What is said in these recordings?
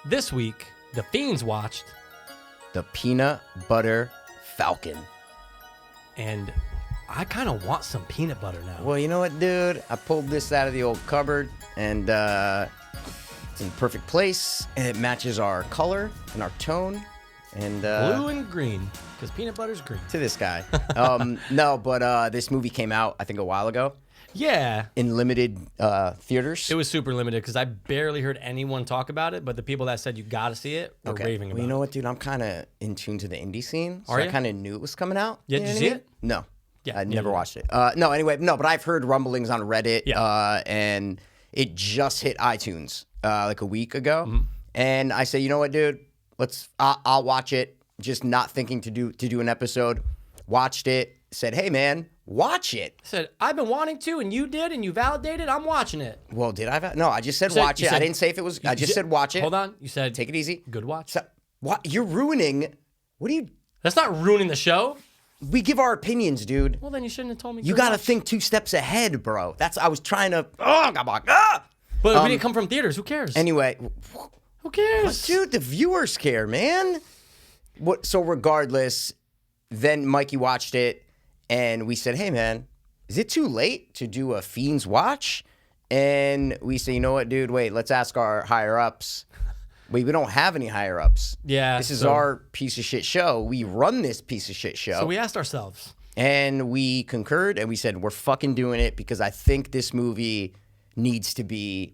This week, the Fiends watched, The Peanut Butter Falcon. and I kind of want some peanut butter now. Well, you know what, dude? I pulled this out of the old cupboard, and it's in perfect place, and it matches our color and our tone. And Blue and green, because peanut butter's green. to this guy. No, but this movie came out, I think, a while ago Yeah. in limited theaters. It was super limited because I barely heard anyone talk about it, but the people that said you got to see it were raving about Well, you know it. what, dude? I'm kind of in tune to the indie scene, so Are I ya? kind of knew it was coming out. Yeah, You did know you what I see mean? No. Yeah, I neither never did I. watched it. But I've heard rumblings on Reddit, Yeah. and it just hit iTunes like a week ago. Mm-hmm. And I say, you know what, dude? I'll watch it. Just not thinking to do an episode. Watched it. Said, hey man, watch it. I said, I've been wanting to, and you did, and you validated. I'm watching it. Well, did I? No, I just said said- watch you it. I said- didn't say if it was. I just said watch it. Hold on. You said, Take it easy. good watch. So, what? You're ruining. What do you? That's not ruining the show. We give our opinions, dude. Well, then you shouldn't have told me. You good got to watch. think 2 steps ahead, bro. I was trying to. Oh, God, ah! But we didn't come from theaters. Who cares? Anyway, Who cares? dude, the viewers care, man. So regardless, then Mikey watched it, and we said, hey, man, is it too late to do a Fiends watch? And we say, you know what, dude, wait, let's ask our higher-ups. We don't have any higher-ups. Yeah, This is so- our piece of shit show. We run this piece of shit show. So we asked ourselves. And we concurred, and we said, we're fucking doing it because I think this movie needs to be,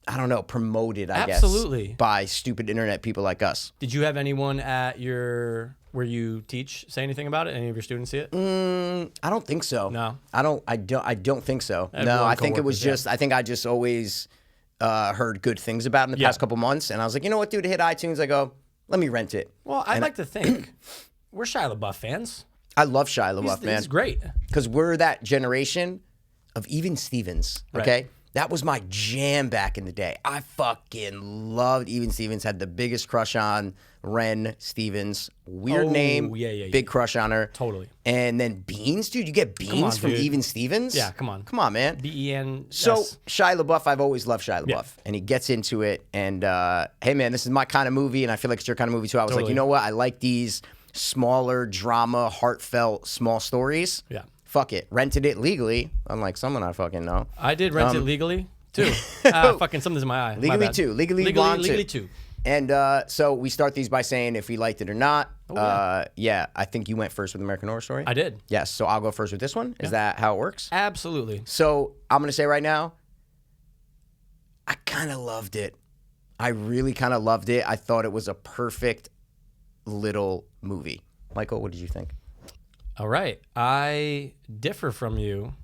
I don't know, promoted, I Absolutely. guess, by stupid internet people like us. Did you have anyone at where you teach say anything about it? Any of your students see it? I don't think so. No. I don't think so. Everyone No, I think it was coworkers, yeah. just, I think I just always heard good things about it in the Yeah. past couple months. And I was like, you know what, dude, hit iTunes. I go, let me rent it. Well, I'd like to think we're Shia LaBeouf fans. I love Shia LaBeouf, man. He's great. Because we're that generation of Even Stevens, okay? Right. That was my jam back in the day. I fucking loved Even Stevens, had the biggest crush on Ren Stevens. Weird Oh, name, yeah. big crush on her. Totally. And then Beans, dude, you get Beans on, from dude. Even Stevens? Yeah, come on. Come on, man. Ben. So Shia LaBeouf, I've always loved Shia LaBeouf, Yeah. and he gets into it. And hey, man, this is my kind of movie, and I feel like it's your kind of movie too. I was like, Totally. you know what? I like these smaller drama, heartfelt, small stories. Yeah. Fuck it, rented it legally, unlike someone I fucking know. I did rent it legally too. Fucking something's in my eye. My Legally bad. too. Legally blonde too. Legally too. And so we start these by saying if we liked it or not. Yeah, I think you went first with American Horror Story. I did. Yes, so I'll go first with this one. Is that how it works? Absolutely. So I'm going to say right now, I kind of loved it. I really kind of loved it. I thought it was a perfect little movie. Michael, what did you think? All right. I differ from you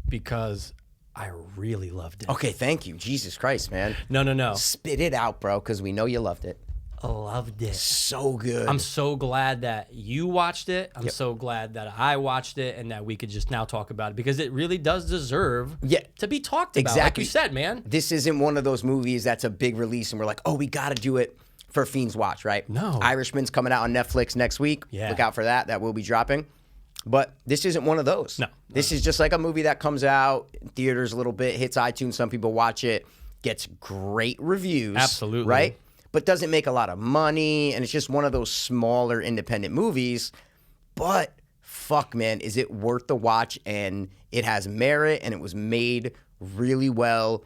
because I really loved it. Okay, thank you. Jesus Christ, man. No. Spit it out, bro, because we know you loved it. I loved it. So good. I'm so glad that you watched it. I'm so glad that I watched it and that we could just now talk about it because it really does deserve to be talked about. Like Exactly. you said, man. This isn't one of those movies that's a big release and we're like, oh, we got to do it for Fiends Watch, right? No. Irishman's coming out on Netflix next week. Yeah. Look out for that. That will be dropping. But this isn't one of those. No. This is just like a movie that comes out in theaters a little bit, hits iTunes, some people watch it, gets great reviews. Absolutely. Right? But doesn't make a lot of money, and it's just one of those smaller independent movies. But fuck, man, is it worth the watch? And it has merit, and it was made really well.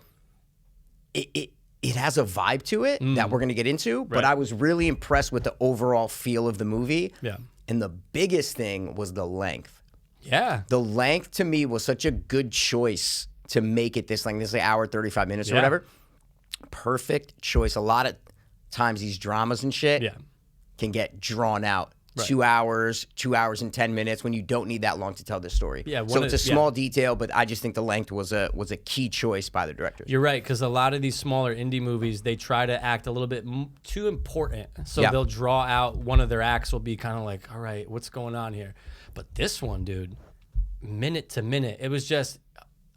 It has a vibe to it that we're going to get into, but I was really impressed with the overall feel of the movie. Yeah. And the biggest thing was the length. Yeah. The length to me was such a good choice to make it this length. This is an hour, 35 minutes or Yeah. whatever. Perfect choice. A lot of times these dramas and shit can get drawn out. Right. 2 hours, 2 hours and 10 minutes when you don't need that long to tell this story. Yeah, so it's a yeah. small detail, but I just think the length was a key choice by the directors. You're right, because a lot of these smaller indie movies, they try to act a little bit too important. So Yeah. they'll draw out one of their acts will be kind of like, all right, what's going on here? But this one, dude, minute to minute, it was just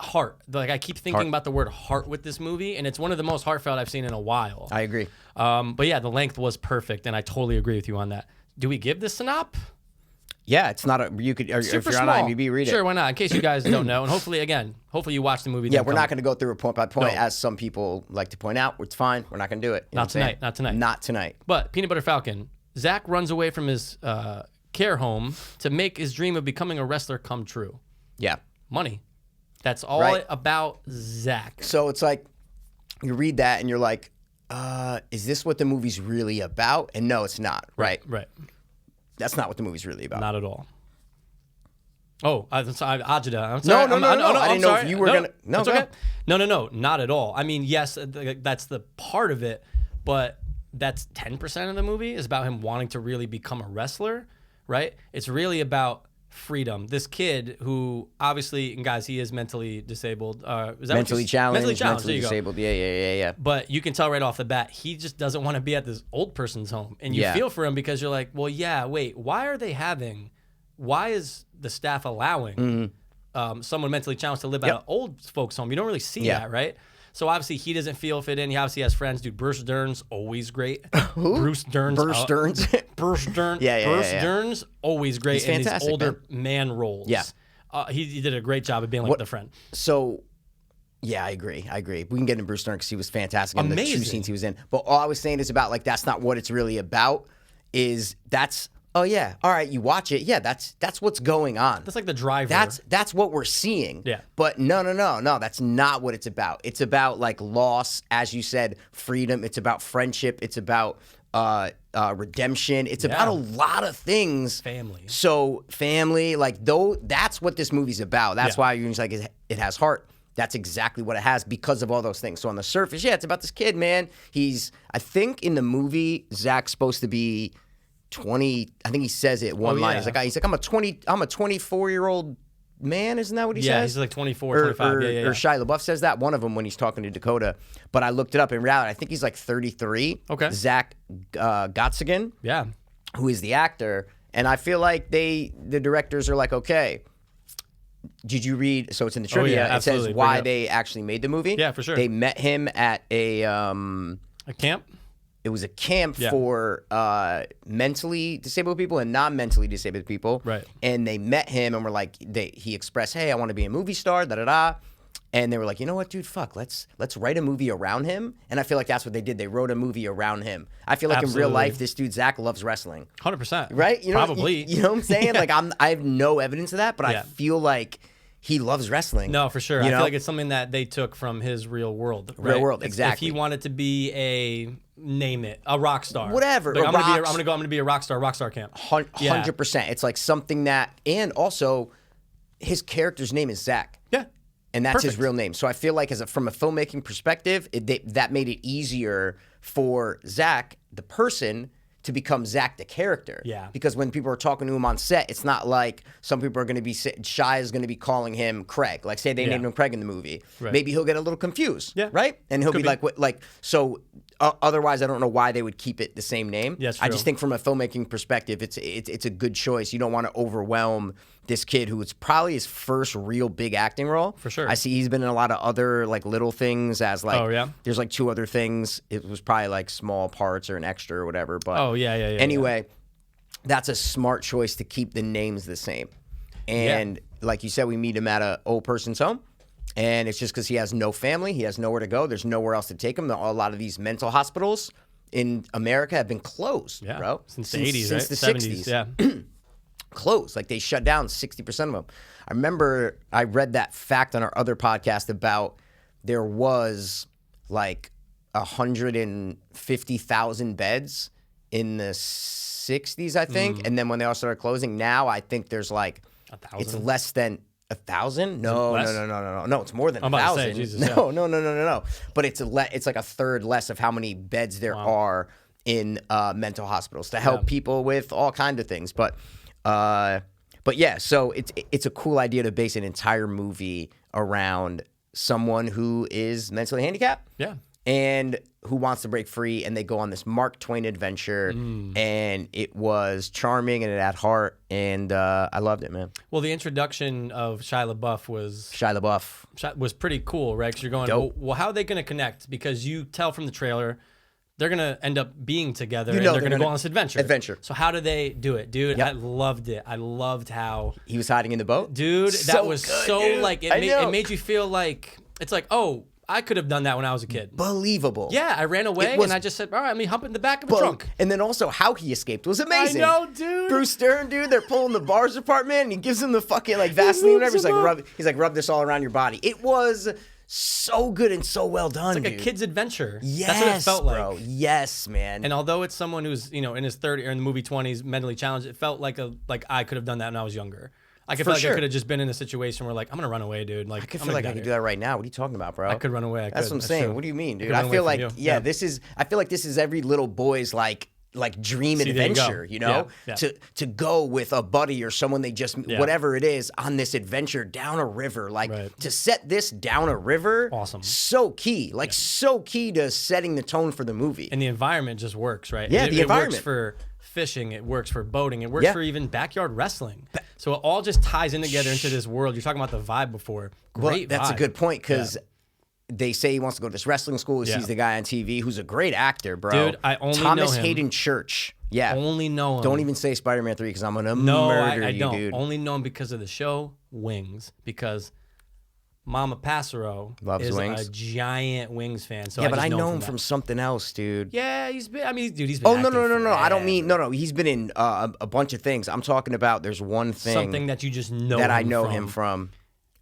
heart. Like I keep thinking Heart. about the word heart with this movie, and it's one of the most heartfelt I've seen in a while. I agree. But yeah, the length was perfect, and I totally agree with you on that. Do we give this synop? Yeah, it's not a you could or if Super you're on small. IMDb, read it. Sure, why not? In case you guys don't know, and hopefully you watch the movie. Yeah, then we're come- not going to go through it point by point, No. as some people like to point out. It's fine. We're not going to do it. You know Not what I'm saying? tonight. Not tonight. Not tonight. But Peanut Butter Falcon, Zach runs away from his care home to make his dream of becoming a wrestler come true. Yeah. Money. That's all Right. about Zach. So it's like you read that and you're like, is this what the movie's really about? And no, it's not. Right. Right. That's not what the movie's really about. Not at all. Oh, I'm sorry, Ajita. I'm No, sorry. no, no, no. I I'm didn't know sorry. if you were gonna. No, it's go okay. ahead. No, not at all. I mean, yes, that's the part of it, but that's 10% of the movie is about him wanting to really become a wrestler, right? It's really about freedom. This kid who obviously, and guys, he is mentally disabled. Is that Mentally challenged, Mentally challenged. mentally There you go. disabled. Yeah. But you can tell right off the bat, he just doesn't want to be at this old person's home. And you Yeah. feel for him because you're like, well, yeah, wait, why is the staff allowing someone mentally challenged to live at an old folks' home? You don't really see Yeah. that, right? So obviously he doesn't feel fit in. He obviously has friends. Dude, Bruce Dern's always great. Who? Bruce Dern's. Bruce Stearns. Bruce Dern. Yeah. Bruce Dern's always great He's in these fantastic, older man roles. Yeah. He did a great job of being like the friend. So, yeah, I agree. We can get into Bruce Dern because he was fantastic in the two Amazing. scenes he was in. But all I was saying is about like that's not what it's really about. Oh yeah, all right, you watch it. Yeah, that's what's going on. That's like the driver. That's what we're seeing. Yeah. But no, that's not what it's about. It's about like loss, as you said, freedom. It's about friendship. It's about redemption. It's about a lot of things. Family. So family, like that's what this movie's about. That's Yeah. why you're just like it has heart. That's exactly what it has because of all those things. So on the surface, yeah, it's about this kid, man. I think in the movie, Zach's supposed to be 20. I think he says it one line. yeah. He's like, I'm a 24-year-old man. Isn't that what he says? Yeah, he's like 24, 25. Or Yeah. Shia LaBeouf says that, one of them when he's talking to Dakota. But I looked it up. In reality, I think he's like 33. Okay. Zach Gottsagen, Yeah. who is the actor. And I feel like the directors are like, okay, did you read? So it's in the trivia. yeah, it says absolutely. why Bring it up. they actually made the movie. Yeah, for sure. They met him at a camp? it was a camp Yeah. for mentally disabled people and non-mentally disabled people. Right. And they met him and were like, he expressed, hey, I want to be a movie star, da-da-da. And they were like, you know what, dude, fuck, let's write a movie around him. And I feel like that's what they did. They wrote a movie around him. I feel like in real Absolutely. life, this dude, Zach, loves wrestling. 100%. Right? You know, Probably. You know what I'm saying? Like, I have no evidence of that, but Yeah. I feel like he loves wrestling. No, for sure. You I know? feel like it's something that they took from his real world. Right? Real world, If exactly. he wanted to be a rock star. Whatever, Like, a I'm gonna be a rock star camp. 100%. It's like something that, and also his character's name is Zach. Yeah. And that's his Perfect. real name. So I feel like from a filmmaking perspective, that made it easier for Zach, the person, to become Zach, the character. Yeah. Because when people are talking to him on set, it's not like some people are going to be, Shia is going to be calling him Craig. Like say they named him Craig in the movie. Right. Maybe he'll get a little confused. Yeah. Right? And he'll Could be be. like, what, like, so otherwise I don't know why they would keep it the same name. Yeah, it's I true. just think from a filmmaking perspective, it's a good choice. You don't want to overwhelm this kid who it's probably his first real big acting role. For sure. I see he's been in a lot of other like little things as like, Oh, yeah? there's like 2 other things. It was probably like small parts or an extra or whatever. But Oh, yeah. anyway, that's a smart choice to keep the names the same. And like you said, we meet him at a old person's home. And it's just because he has no family. He has nowhere to go. There's nowhere else to take him. A lot of these mental hospitals in America have been closed, Yeah. bro. Since the 80s, Since right? the 70s. 60s. Yeah. Closed. Like they shut down 60% of them. I remember I read that fact on our other podcast about there was like 150,000 beds in the 60s, I think. And then when they all started closing, now I think there's like, 1,000? it's less than 1,000? No, less? no, it's more than I'm about to say, 1,000. Jesus, No. But it's like a third less of how many beds there are in mental hospitals to help people with all kinds of things. But yeah, so it's a cool idea to base an entire movie around someone who is mentally handicapped. Yeah. And who wants to break free, and they go on this Mark Twain adventure, and it was charming and it had heart, and I loved it, man. Well, the introduction of Shia LaBeouf Shia LaBeouf. was pretty cool, right? Because you're going, Dope. well, how are they going to connect? Because you tell from the trailer, they're gonna end up being together, You and know they're they're gonna go gonna- on this adventure. Adventure. So how do they do it, dude? Yep. I loved it. I loved how, He was hiding in the boat. dude, So that was good, so dude. like I it know. made you feel like it's like, oh, I could have done that when I was a kid. Believable. Yeah, I ran away was- and I just said, all right, let me hump in the back of a But- trunk. And then also how he escaped was amazing. I know, dude. Bruce Stern, dude, they're pulling the bars apart, man, and he gives him the fucking like Vaseline, whatever. loops him He's like, rub this all around your body. It was so good and so well done, Like dude. a kid's adventure. Yes, That's what it felt bro. like. Yes, man. And although it's someone who's, in his 30s or in the movie 20s, mentally challenged, it felt like I could have done that when I was younger. I could For feel like sure. I could have just been in a situation where like, I'm gonna run away, dude. Like, I could I'm feel gonna like get I out could of do here. that right now. What are you talking about, bro? I could run away. That's what I'm saying. true. What do you mean, I dude? could I run away feel from like, you. yeah, I feel like this is every little boy's like dream See, there you go. adventure, you know? Yeah. To go with a buddy or someone they just Yeah. whatever it is on this adventure down a river. Like Right. to set this down a river, Awesome. so key. Like so key to setting the tone for the movie. And the environment just works, right? Yeah, it, the it environment. works for fishing. It works for boating. It works Yeah. for even backyard wrestling. So it all just ties in together into this world. You're talking about the vibe before. Well, Great that's a vibe. good point because they say he wants to go to this wrestling school. He Yeah. sees the guy on TV who's a great actor, bro. Dude, I only Thomas know him. Hayden Church. Yeah. Only know him. Don't even say Spider-Man 3 because I'm gonna No, murder I you, don't. dude. Only know him because of the show Wings. Because Mama Passero Loves is Wings. a giant Wings fan. So Yeah, I but just I know him that. from something else, dude. Yeah, he's been. I mean, dude, he's been. Oh no acting I don't mean forever. no. He's been in a bunch of things. I'm talking about. There's one thing Something that you just know that I him know from. him from.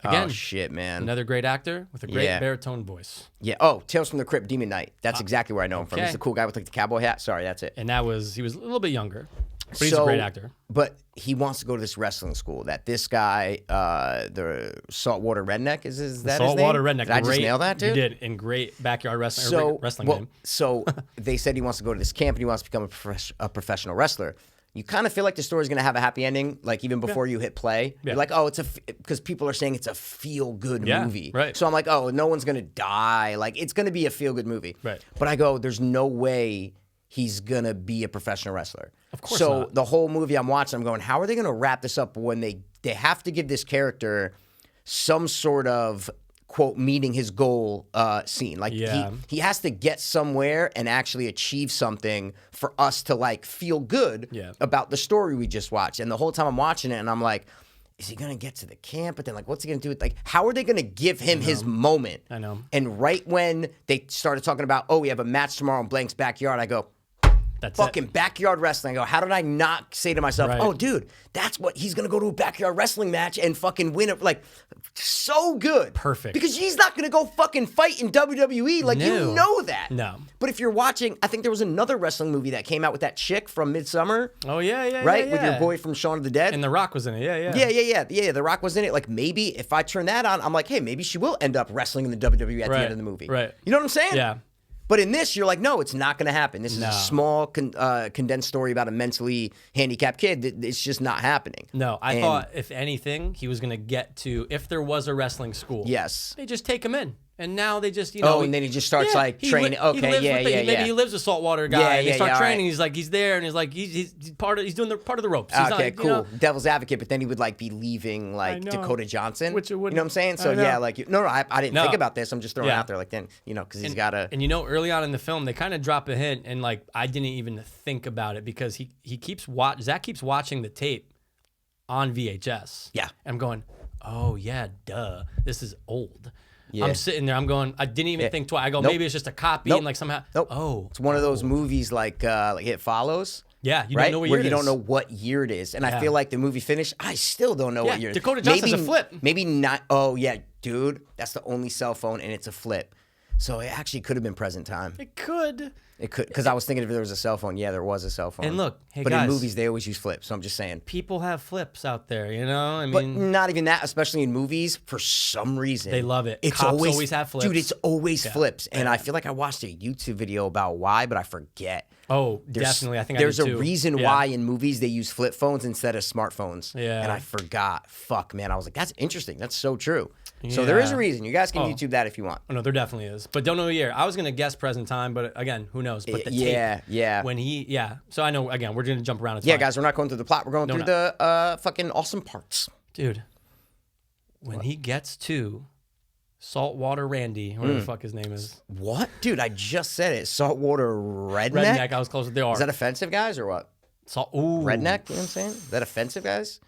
Again, Oh shit, man. Another great actor with a great Yeah. baritone voice. Yeah. Oh, Tales from the Crypt, Demon Knight. That's exactly where I know him from. okay. He's the cool guy with like the cowboy hat. Sorry, that's it. And he was a little bit younger, but he's a great actor. But he wants to go to this wrestling school. That this guy, the saltwater redneck, is that his name? Saltwater redneck. Did I just nail that, dude? You did in great backyard wrestling. or So, great wrestling well, game. so they said he wants to go to this camp and he wants to become a professional wrestler. You kind of feel like the story's going to have a happy ending, like even before you hit play. Yeah. You're like, oh, because people are saying it's a feel-good Yeah, movie. right. So I'm like, oh, no one's going to die. Like, it's going to be a feel-good movie. Right. But I go, there's no way he's going to be a professional wrestler. Of course So not. the whole movie I'm watching, I'm going, how are they going to wrap this up when they have to give this character some sort of quote meeting his goal scene. Like Yeah. he has to get somewhere and actually achieve something for us to like feel good Yeah. about the story we just watched. And the whole time I'm watching it and I'm like, is he gonna get to the camp? But then like what's he gonna do with like how are they gonna give him his moment? I know. And right when they started talking about, oh, we have a match tomorrow in Blank's backyard, I go, That's fucking it. backyard wrestling. I go, how did I not say to myself, Right. oh, dude, that's what he's gonna go to a backyard wrestling match and fucking win it? Like, so good. Perfect. Because he's not gonna go fucking fight in WWE. Like, you No. know that. No. But if you're watching, I think there was another wrestling movie that came out with that chick from Midsummer, Oh yeah, right? yeah, With your yeah. boy from Shaun of the Dead. And The Rock was in it. Yeah. Yeah. The Rock was in it. Like, maybe if I turn that on, I'm like, hey, maybe she will end up wrestling in the WWE at the Right, end of the movie. right. You know what I'm saying? Yeah. But in this, you're like, no, it's not going to happen. This is No. a small, condensed story about a mentally handicapped kid. It's just not happening. No, I And- thought if anything, he was gonna get to if there was a wrestling school. Yes. They just take him in, and now they just And then he just starts like he training. he Okay, lives yeah, with the- yeah, Maybe yeah. he lives a saltwater guy. Yeah, and they yeah, start yeah, all training. right. He's like he's there, and he's like he's part of he's doing part of the ropes. He's not, Okay, you cool. know. Devil's advocate, but then he would like be leaving like know. Dakota Johnson. Which it you know wouldn't- what I'm saying? So I know. yeah, like no, I didn't No. think about this. I'm just throwing it Yeah. out there like then, because he's got to. And early on in the film, they kind of drop a hint, and like I didn't even think about it because Zach keeps watching the tape on VHS. Yeah. And I'm going, oh yeah, duh, this is old. Yeah. I'm sitting there, I'm going, I didn't even think twice. I go, Nope. maybe it's just a copy, Nope. and like somehow, Nope. oh, It's one of those movies like It Follows. yeah, you Right? don't know what Where year you it don't is. know what year it is. And I Yeah. feel like the movie finished, I still don't know Yeah, what year it is. Dakota Johnson's a flip. Maybe not. Oh, yeah, dude. That's the only cell phone, and it's a flip. So it actually could have been present time. It could. It could, because I was thinking if there was a cell phone. Yeah, there was a cell phone. And look, hey, but guys. in movies, they always use flips. So I'm just saying. People have flips out there, you know? I But mean, not even that, especially in movies, for some reason. They love it. It's Cops always have flips. Dude, it's always flips. And I feel like I watched a YouTube video about why, but I forget. oh, There's- definitely. I think there's I did a too. reason Yeah. why in movies they use flip phones instead of smartphones. Yeah. And I forgot. Fuck, man. I was like, that's interesting. That's so true. So there is a Yeah. reason. You guys can Oh. YouTube that if you want. Oh, no, there definitely is. But don't know the year. I was going to guess present time, but again, who knows? But the Yeah, tape, yeah. When So I know, again, we're going to jump around. It's Yeah, fine. guys, we're not going through the plot. We're going through no. the fucking awesome parts. Dude, when he gets to Saltwater Randy, whatever the fuck his name is. What? Dude, I just said it. Saltwater redneck? Redneck, I was close. They are. Is that offensive, guys, or what? Ooh. Redneck, you know what I'm saying? Is that offensive, guys?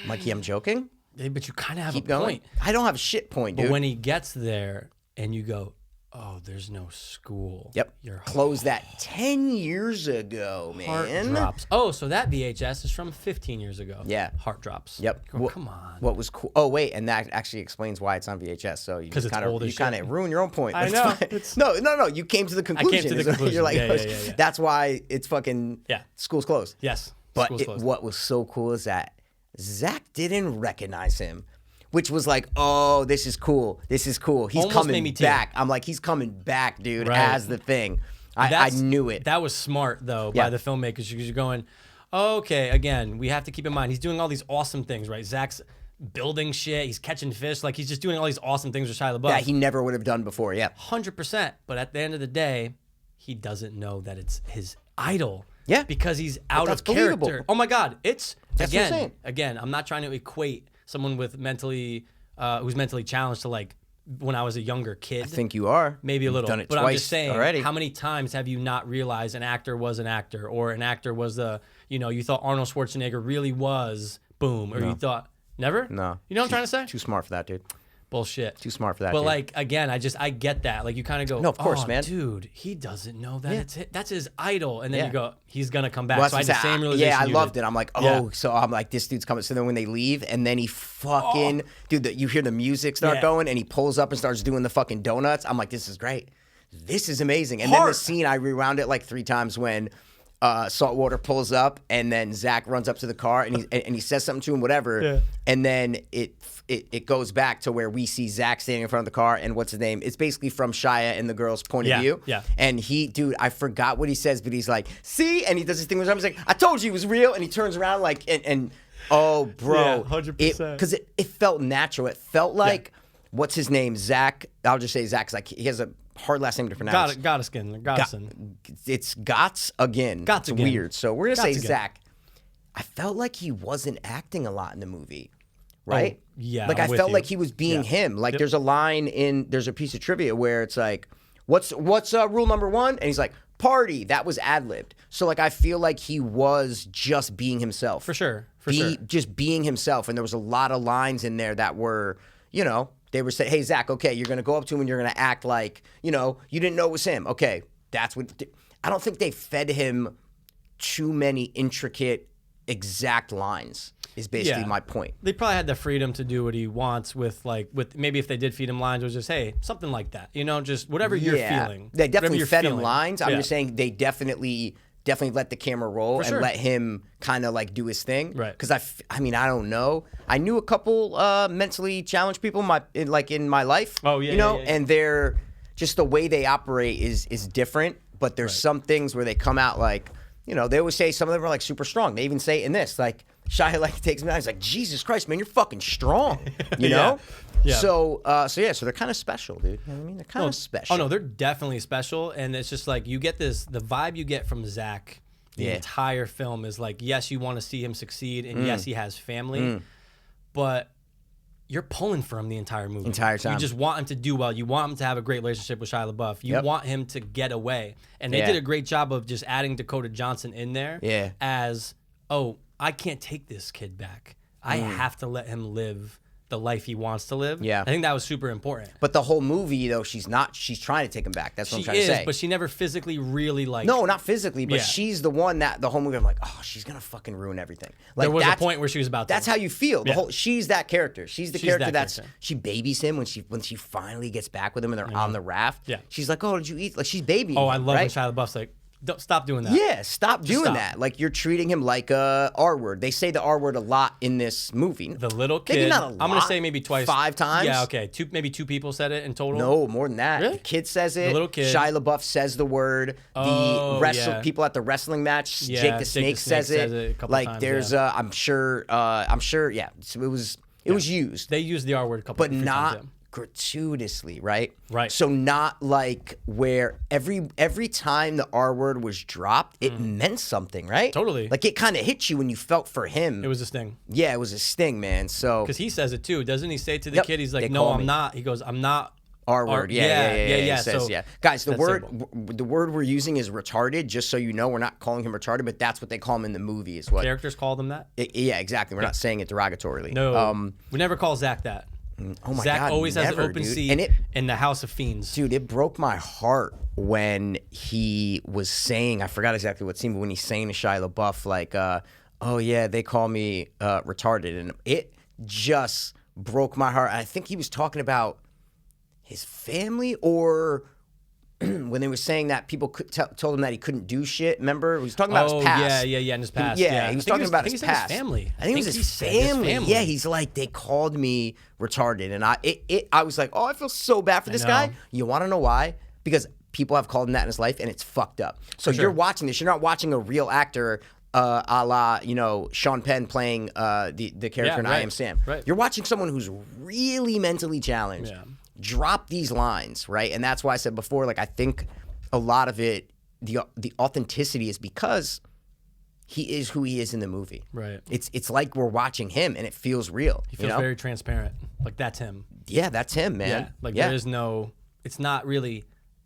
Mikey, I'm joking. Yeah, but you kind of have Keep a going. point. I don't have a shit point, dude. But when he gets there and you go, oh, there's no school. Yep. Your Closed that 10 years ago, heart man. drops. Oh, so that VHS is from 15 years ago. Yeah. Heart drops. Yep. Oh, come on. What was cool? Oh, wait, and that actually explains why it's on VHS. So you 'Cause it's old as you shit. kind of ruin your own point. I That's know. fine. No. You came to the conclusion. to the conclusion. You're like, Yeah. that's why it's fucking. Yeah. School's closed. Yes. But School's closed. what was so cool is that Zach didn't recognize him, which was like, oh, this is cool. This is cool. He's Almost made coming me tear. back. I'm like, he's coming back, dude, Right. as the thing. I knew it. That was smart, though, Yeah. by the filmmakers, because you're going, okay, again, we have to keep in mind, he's doing all these awesome things, right? Zach's building shit. He's catching fish. Like, he's just doing all these awesome things with Shia LaBeouf. That he never would have done before, yeah. 100%. But at the end of the day, he doesn't know that it's his idol. Yeah. Because he's out that's of character. believable. Oh, my God. That's what I'm saying. Again, I'm not trying to equate someone with who's mentally challenged to, like, when I was a younger kid. I think you are. Maybe a You've little. done it but twice I'm just saying, already. how many times have you not realized an actor was an actor, or an actor was you thought Arnold Schwarzenegger really was boom, or you thought never? No. You know what I'm trying to say? Too smart for that, dude. Bullshit. Too smart for that, But dude. like, again, I get that. Like, you kind of go, No, of course, oh, man. dude, he doesn't know that that's his idol, and then Yeah. you go, he's gonna come back. Well, So I had that's the what same I'm saying. realization. Yeah, I you loved did. it. I'm like, oh, Yeah. so I'm like, this dude's coming. So then when they leave, and then he fucking, dude, you hear the music start Yeah. going, and he pulls up and starts doing the fucking donuts. I'm like, this is great. This is amazing. And then the Heart. scene, I rewound it like 3 times when Saltwater pulls up, and then Zach runs up to the car, and he says something to him, whatever. Yeah. And then it goes back to where we see Zach standing in front of the car, and what's his name? It's basically from Shia and the girl's point Yeah, of view. yeah. And dude, I forgot what he says, but he's like, see? And he does this thing with his arm. He's like, I told you it was real. And he turns around like, and oh, bro. Yeah, 100%. Because it felt natural. It felt like, what's his name? Zach. I'll just say Zach, because like, he has a hard last name to pronounce. Gottison. It's Gotts again. Gotts It's again. weird. So we're going to say Gotts again. Zach. I felt like he wasn't acting a lot in the movie. Right? Oh, yeah, Like, I'm I with felt you. like he was being Yeah. him. Like, there's a line there's a piece of trivia where it's like, what's rule number 1? And he's like, party. That was ad-libbed. So, like, I feel like he was just being himself. For sure. For sure. Just being himself. And there was a lot of lines in there that were, they were saying, hey, Zach, okay, you're going to go up to him and you're going to act like, you didn't know it was him. Okay, that's what. I don't think they fed him too many intricate, exact lines, is basically my point. They probably had the freedom to do what he wants with maybe if they did feed him lines, it was just, hey, something like that. Just whatever you're feeling. They Whatever definitely you're fed him feeling. lines. I'm Yeah. just saying they definitely let the camera roll For and sure. let him kind of like do his thing. Right. Because I mean, I don't know. I knew a couple mentally challenged people in my life. Oh, yeah, yeah. And they're just the way they operate is different. But there's some things where they come out like, they always say some of them are like super strong. They even say in this, like, Shia like takes me out. He's like, Jesus Christ, man, you're fucking strong. You know? Yeah. So they're kind of special, dude. You know what I mean? They're kind of special. Oh no, they're definitely special, and it's just like you get the vibe you get from Zach. The entire film is like, yes, you want to see him succeed, and yes, he has family, but you're pulling for him the entire movie. Entire time. You just want him to do well. You want him to have a great relationship with Shia LaBeouf. You want him to get away, and they did a great job of just adding Dakota Johnson in there. Yeah. As I can't take this kid back. I have to let him live the life he wants to live. Yeah. I think that was super important. But the whole movie, though, she's trying to take him back. That's what I'm She trying is, to say. but she never physically really like. No, not physically, but Yeah. she's the one that the whole movie I'm like, oh, she's gonna fucking ruin everything. Like There was a that's- point where she was about to. That's how you feel. She's that character. She's the She's character that character. she babies him when she finally gets back with him and they're on the raft. Yeah. She's like, oh, did you eat? Like she's babying Oh, I him, love right? when Shia LaBeouf's like, don't stop doing that. Yeah, stop doing stop. that. Like you're treating him like a R word. They say the R word a lot in this movie. The little kid. Maybe not a I'm gonna lot. say maybe twice. 5 times? Yeah, okay. Maybe two people said it in total. No, more than that. Really? The kid says it. The little kid. Shia LaBeouf says the word. Oh, The yeah. people at the wrestling match. Yeah, Jake the Snake says it. a couple like times, there's I'm sure. Yeah. So it was used, They used the R word a couple but few not times, gratuitously, right? Right. So not like where every time the R word was dropped, it meant something, right? Totally. Like it kind of hit you when you felt for him. It was a sting. Yeah, it was a sting, man. So Because he says it too. Doesn't he say to the Yep. kid, he's They like, no, call I'm me. not. He goes, I'm not. R word, yeah. He says, So yeah. Guys, the that's word we're using is retarded. Just so you know, we're not calling him retarded, but that's what they call him in the movie. Is what? Characters call them that? Yeah, exactly. We're not saying it derogatorily. No. We never call Zach that. Oh my Zach God, always has an never, open dude. seat And in the House of Fiends. Dude, it broke my heart when he was saying, I forgot exactly what scene, but when he's saying to Shia LaBeouf, like, oh yeah, they call me retarded. And it just broke my heart. I think he was talking about his family, or when they were saying that people told him that he couldn't do shit. Remember? He was talking about his past. Yeah, in his past. Yeah, he was talking about his past. His family. I think it was his family. Yeah, he's like, they called me retarded, and I was like, oh, I feel so bad for this guy. You want to know why? Because people have called him that in his life, and it's fucked up. So you're watching this. You're not watching a real actor, a la Sean Penn playing the character in I Am Sam. Right. You're watching someone who's really mentally challenged. Yeah. Drop these lines, right? And that's why I said before, like, I think a lot of it, the authenticity is because he is who he is in the movie. Right. It's like we're watching him, and it feels real. He feels very transparent. Like, that's him. Yeah, that's him, man. Yeah. Like, there is no, it's not really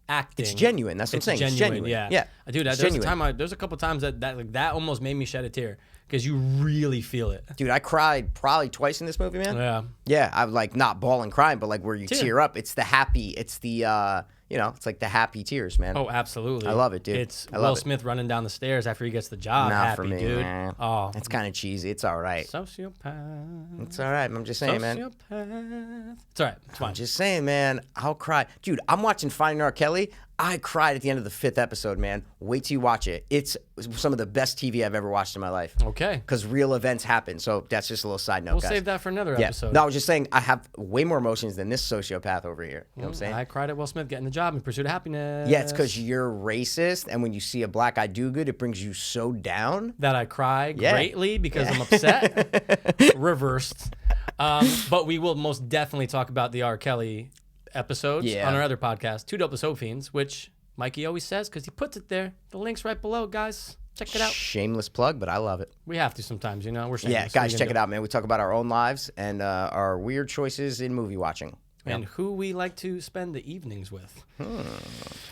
acting. It's genuine. That's what I'm saying. It's genuine. Yeah. Dude, there's a couple times that almost made me shed a tear. Because you really feel it. Dude, I cried probably twice in this movie, man. Yeah. Yeah, I'm like not bawling crying, but like where you tear up. It's the happy, it's the, it's like the happy tears, man. Oh, absolutely. I love it, dude. It's I love Will it. Smith running down the stairs after he gets the job. Not happy, for me, dude. man. Oh. It's kind of cheesy. It's all right. Sociopath. It's all right. I'm just saying, man. Sociopath. It's all right. It's fine. I'm just saying, man. I'll cry. Dude, I'm watching Finding R. Kelly. I cried at the end of the 5th episode, man. Wait till you watch it. It's some of the best TV I've ever watched in my life. Okay. Because real events happen. So that's just a little side note, We'll guys. save that for another episode. No, I was just saying I have way more emotions than this sociopath over here. You know what I'm saying? I cried at Will Smith getting the job in pursuit of happiness. Yeah, it's because you're racist, and when you see a black guy do good, it brings you so down. That I cry greatly because I'm upset. Reversed. But we will most definitely talk about the R. Kelly episodes on our other podcast, Two Dope Episode Fiends, which Mikey always says because he puts it there. The link's right below, guys. Check it out. Shameless plug, but I love it. We have to sometimes, We're shameless. Yeah, guys, check it out, man. We talk about our own lives and our weird choices in movie watching. And who we like to spend the evenings with.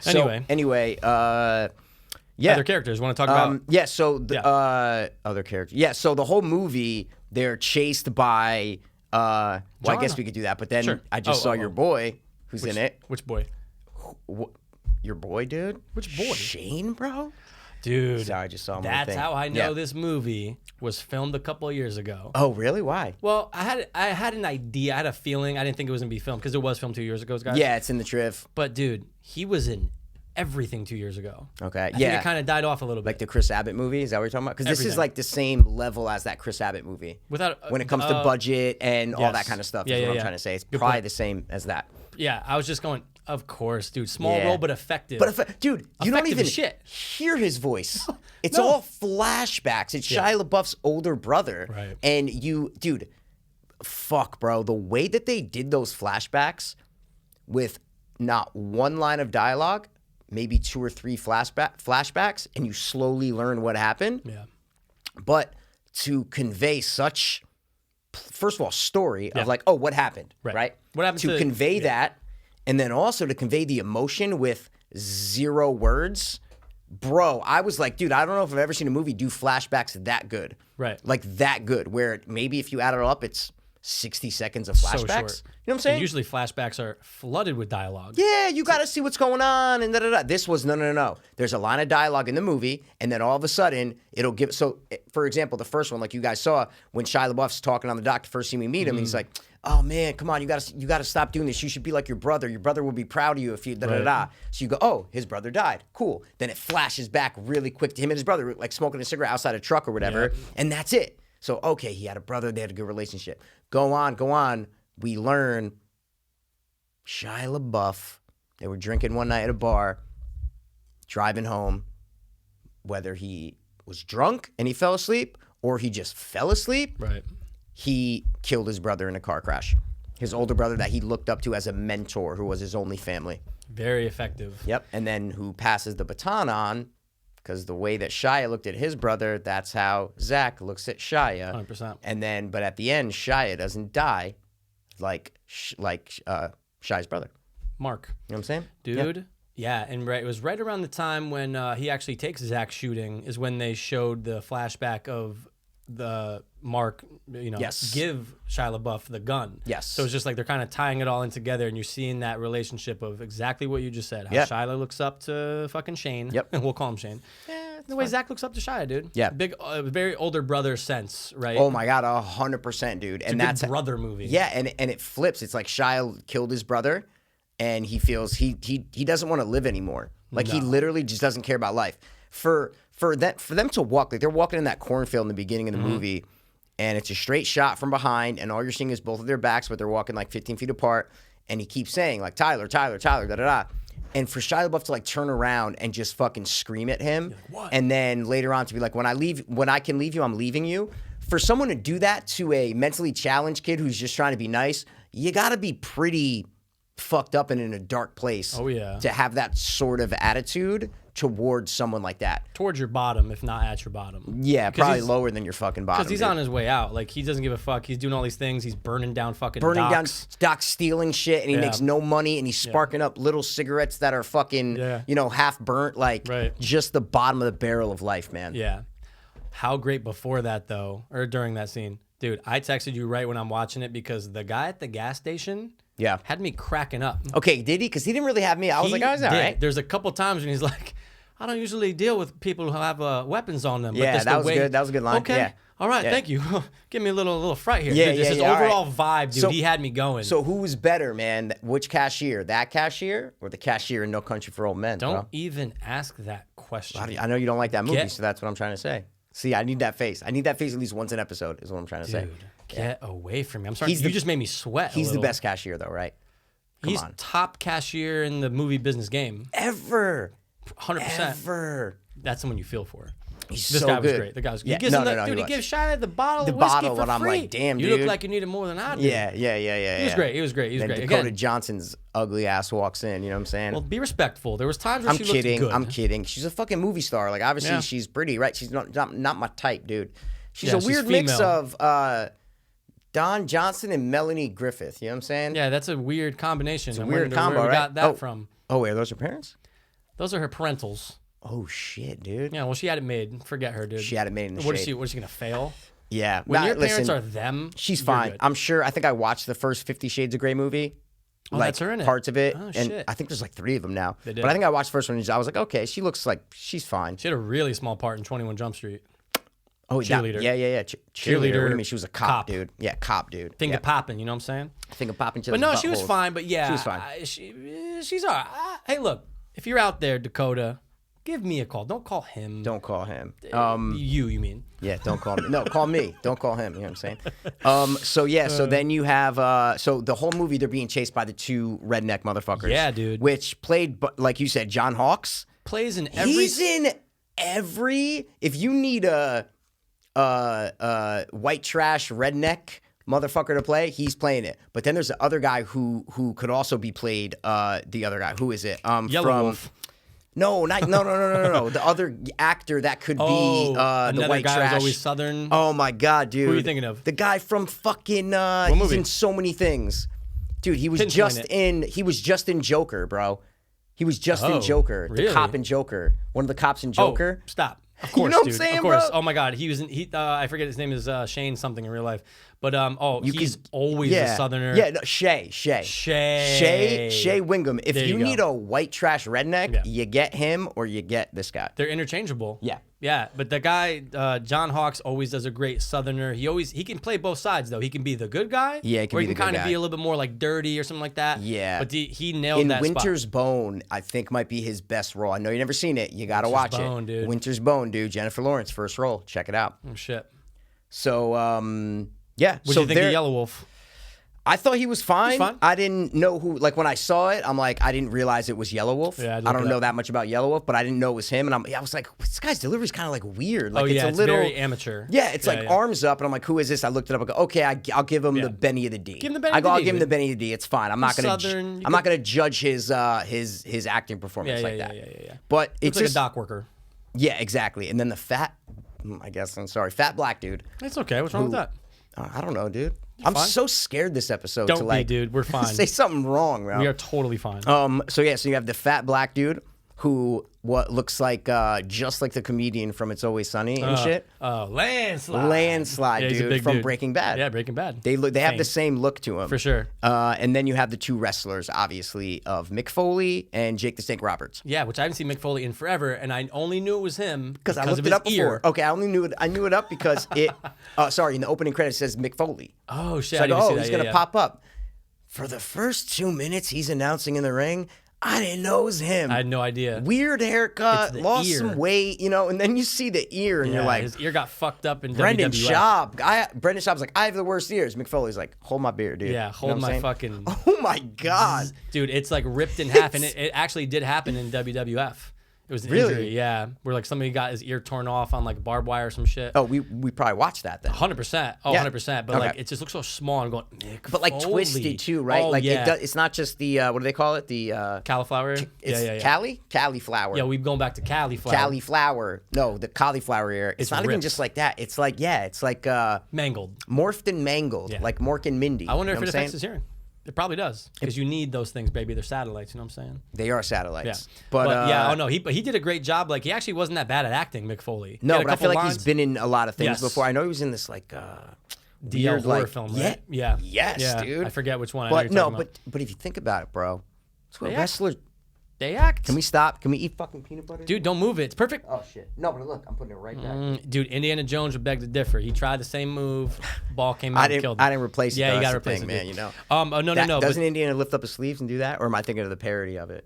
Anyway, Other characters. Want to talk about? Other characters. Yeah, so the whole movie, they're chased by, I guess we could do that, but then I just saw your boy who's in it. Which boy? Your boy, dude? Which boy? Shane, bro? Dude. Sorry, I just saw him. That's how I know this movie was filmed a couple of years ago. Oh, really? Why? Well, I had an idea. I had a feeling. I didn't think it was going to be filmed because it was filmed 2 years ago, guys. Yeah, it's in the Triv. But, dude, he was in everything 2 years ago. Okay, I think it kind of died off a little bit. Like the Chris Abbott movie? Is that what you're talking about? Because this is like the same level as that Chris Abbott movie. When it comes to budget and all that kind of stuff is what I'm trying to say. It's probably the same as that. Yeah, I was just going, of course, dude. Small role, but effective. Dude, you don't even hear his voice. It's all flashbacks. It's Shia LaBeouf's older brother. Right. And dude, fuck, bro. The way that they did those flashbacks with not one line of dialogue, maybe 2 or 3 flashbacks, and you slowly learn what happened. Yeah. But to convey such, first of all, story of like, oh, what happened, right? What happened to convey that, and then also to convey the emotion with 0 words. Bro, I was like, dude, I don't know if I've ever seen a movie do flashbacks that good. Right. Like that good, where maybe if you add it all up, it's 60 seconds of flashbacks. So short. You know what I'm saying? And usually flashbacks are flooded with dialogue. Yeah, you got to see what's going on and da-da-da. This was no. There's a line of dialogue in the movie, and then all of a sudden, it'll give... So, for example, the first one, like you guys saw, when Shia LaBeouf's talking on the dock, the first scene we meet him, and he's like, oh, man, come on, you got to stop doing this. You should be like your brother. Your brother will be proud of you if you da-da-da. Right. So you go, oh, his brother died. Cool. Then it flashes back really quick to him and his brother, like smoking a cigarette outside a truck or whatever, and that's it. So, okay, he had a brother, they had a good relationship. Go on. We learn Shia LaBeouf, they were drinking one night at a bar, driving home, whether he was drunk and he fell asleep or he just fell asleep, right? He killed his brother in a car crash. His older brother that he looked up to as a mentor, who was his only family. Very effective. Yep. And then who passes the baton on, because the way that Shia looked at his brother, that's how Zach looks at Shia. 100%. And then, but at the end, Shia doesn't die like Shia's brother. Mark. You know what I'm saying? Dude. Yeah, and it was right around the time when he actually takes Zach shooting is when they showed the flashback of the Mark, give Shia LaBeouf the gun. Yes. So it's just like they're kind of tying it all in together, and you're seeing that relationship of exactly what you just said. How Shia looks up to fucking Shane. Yep. We'll call him Shane. Yeah, the way Zach looks up to Shia, dude. Yeah. Big, very older brother sense, right? Oh my God, 100%, dude. It's a big brother movie. Yeah, and it flips. It's like Shia killed his brother, and he feels he doesn't want to live anymore. Like he literally just doesn't care about life. For them to walk, like they're walking in that cornfield in the beginning of the movie, and it's a straight shot from behind, and all you're seeing is both of their backs, but they're walking like 15 feet apart, and he keeps saying like Tyler, Tyler, Tyler, da da da. And for Shia LaBeouf to like turn around and just fucking scream at him, and then later on to be like, when I can leave you, I'm leaving you. For someone to do that to a mentally challenged kid who's just trying to be nice, you gotta be pretty fucked up and in a dark place. Oh yeah. To have that sort of attitude towards someone like that. Towards your bottom, if not at your bottom. Yeah, probably lower than your fucking bottom. Because he's on his way out. Like, he doesn't give a fuck. He's doing all these things. He's burning down fucking docks, stealing shit, and he makes no money, and he's sparking up little cigarettes that are fucking, half burnt. Like, just the bottom of the barrel of life, man. Yeah. How great before that, though, or during that scene. Dude, I texted you right when I'm watching it because the guy at the gas station had me cracking up. Okay, did he? Because he didn't really have me. I was like, oh, is that right? There's a couple times when he's like, I don't usually deal with people who have weapons on them. Yeah, but that was good. That was a good line. Okay. Yeah. All right, thank you. Give me a little fright here. Yeah, dude, this is overall vibe, dude. So, he had me going. So who was better, man? Which cashier? That cashier or the cashier in No Country for Old Men? Don't even ask that question. I know you don't like that movie, so that's what I'm trying to say. See, I need that face. I need that face at least once an episode is what I'm trying to say. Get away from me. I'm sorry. You just made me sweat. He's the best cashier, though, right? He's top cashier in the movie business game. Ever. 100%. Ever. That's someone you feel for. This guy good. was great. The guy was good. Yeah. He gives Shia the bottle of whiskey for free. I'm like, damn, dude. You look like you needed more than I did. Yeah. He was great. He was great. Then Dakota Johnson's ugly ass walks in. You know what I'm saying? Well, be respectful. There was times where she looked good. I'm kidding. She's a fucking movie star. Like, obviously, she's pretty, right? She's not my type, dude. She's a weird mix of Don Johnson and Melanie Griffith. You know what I'm saying? Yeah, that's a weird combination. It's a weird combo, where right? We got that from. Oh, wait, are those her parents? Those are her parentals. Oh, shit, dude. Yeah, well, she had it made. Forget her, dude. She had it made in the What shade. is she going to fail? Yeah. When your parents are them, she's fine. Good. I'm sure. I think I watched the first 50 Shades of Grey movie. Oh, that's her in it. Parts of it. Oh, and shit. I think there's like 3 of them now. They did. But I think I watched the first one and I was like, okay, she looks like she's fine. She had a really small part in 21 Jump Street. Oh, cheerleader. Yeah. Cheerleader. What do you mean? She was a cop, dude. Yeah, cop, dude. Finger popping, you know what I'm saying? Finger popping. But no, she was fine. But yeah, she was fine. She's all right. Hey, look, if you're out there, Dakota, give me a call. Don't call him. Don't call him. You mean? Yeah, don't call me. No, call me. Don't call him. You know what I'm saying? So then you have so the whole movie they're being chased by the 2 redneck motherfuckers. Yeah, dude. Which played, like you said, John Hawkes plays in every. He's in every. If you need a white trash redneck motherfucker to play, he's playing it. But then there's the other guy who could also be played. The other guy, who is it? Yellow Wolf. No. The other actor that could be the white guy trash. Who's always Southern. Oh my god, dude! Who are you thinking of? The guy from fucking. What movie? He's in so many things, dude. He was He was just in Joker, bro. He was just in Joker. Really? The cop in Joker. One of the cops in Joker. Oh, stop. Of course, you know what dude. I'm saying, of course. bro? Oh my God, he was in. I forget his name is Shane something in real life, but he's always a Southerner. Yeah, no, Shay Wingham. If you need a white trash redneck, you get him or you get this guy. They're interchangeable. Yeah, but the guy John Hawkes always does a great Southerner. He can play both sides though. He can be the good guy. Yeah, he can kind of be a little bit more like dirty or something like that. Yeah, but he nailed that. Winter's spot. Bone, I think might be his best role. I know you've never seen it. You gotta watch it. Dude. Winter's Bone, dude. Jennifer Lawrence, first role. Check it out. Oh shit. So yeah. What do you think of Yellow Wolf? I thought he was fine. fine. I didn't know who. Like when I saw it, I'm like, I didn't realize it was Yellow Wolf. Yeah, I don't know that much about Yellow Wolf, but I didn't know it was him. And I was like, this guy's delivery is kind of like weird. Like it's a little very amateur. Yeah, it's like arms up, and I'm like, who is this? I looked it up. I go, okay, I'll give him the Benny of the D. Give him the Benny I of go, the I'll D, give him the dude. Benny of the D. It's fine. I'm not gonna judge his acting performance like that. Yeah. But Looks it's like just a dock worker. yeah, exactly. And then the fat black dude. It's okay. What's wrong with that? I don't know, dude. I'm fine. so scared this episode Don't to be, like dude. We're fine. say something wrong, bro. We are totally fine. So you have the fat black dude who looks like just like the comedian from It's Always Sunny and shit. Oh, Landslide. Landslide, Yeah, he's a dude, big from dude. Breaking Bad. Yeah, Breaking Bad. They have the same look to him For sure. And then you have the two wrestlers, obviously, of Mick Foley and Jake the Snake Roberts. Yeah, which I haven't seen Mick Foley in forever, and I only knew it was him because I looked of it his up ear. before. Okay, I knew it up because it. Sorry, in the opening credits it says Mick Foley. Oh shit! So I I go, didn't see he's that. gonna pop up. For the first 2 minutes he's announcing in the ring, I didn't know it was him. I had no idea. Weird haircut, It's the lost ear. some weight, and then you see the ear, and you're like, his ear got fucked up in Brendan WWF. Schaub. Brendan Schaub's like, I have the worst ears. Mick Foley's like, hold my beer, dude. Yeah, You know hold what my I'm saying? fucking. Oh my god, Dude, it's like ripped in half, and it actually did happen in WWF. It was an Really? injury, yeah, where like somebody got his ear torn off on like barbed wire or some shit. Oh, we probably watched that then. 100%. Oh, Yeah. 100%. But Okay. like, it just looks so small. I'm going, Mick But like Foley. twisted too, right? Oh, like yeah. it's not just the what do they call it? The Cauliflower. it's Yeah. cauliflower. Yeah, we've gone back to cauliflower. Cauliflower. No, the cauliflower ear. It's not even ripped. just like that. It's like it's like Mangled. morphed and mangled, Yeah. like Mork and Mindy. I wonder You if know it what I'm affects his saying? hearing. It probably does because you need those things, baby. They're satellites. You know what I'm saying? They are Yeah. satellites. But yeah, oh no, he did a great job. Like he actually wasn't that bad at acting, Mick Foley. He No, had a but I feel couple like lines. he's been in a lot of things Yes. before. I know he was in this like DL weird horror like film, yeah, right? Yeah. yes, Yeah. dude. I forget which one. I know But you're no, talking about. but if you think about it, bro, it's what They act. wrestlers. They act. Can we stop? Can we eat fucking peanut butter? Dude, don't move it. It's perfect. Oh shit! No, but look, I'm putting it right back. Dude, Indiana Jones would beg to differ. He tried the same move. Ball came out and killed him. I didn't replace it. Yeah, though. you That's got to the replace thing, it, man. dude. You know. Oh no. Doesn't But Indiana lift up his sleeves and do that, or am I thinking of the parody of it?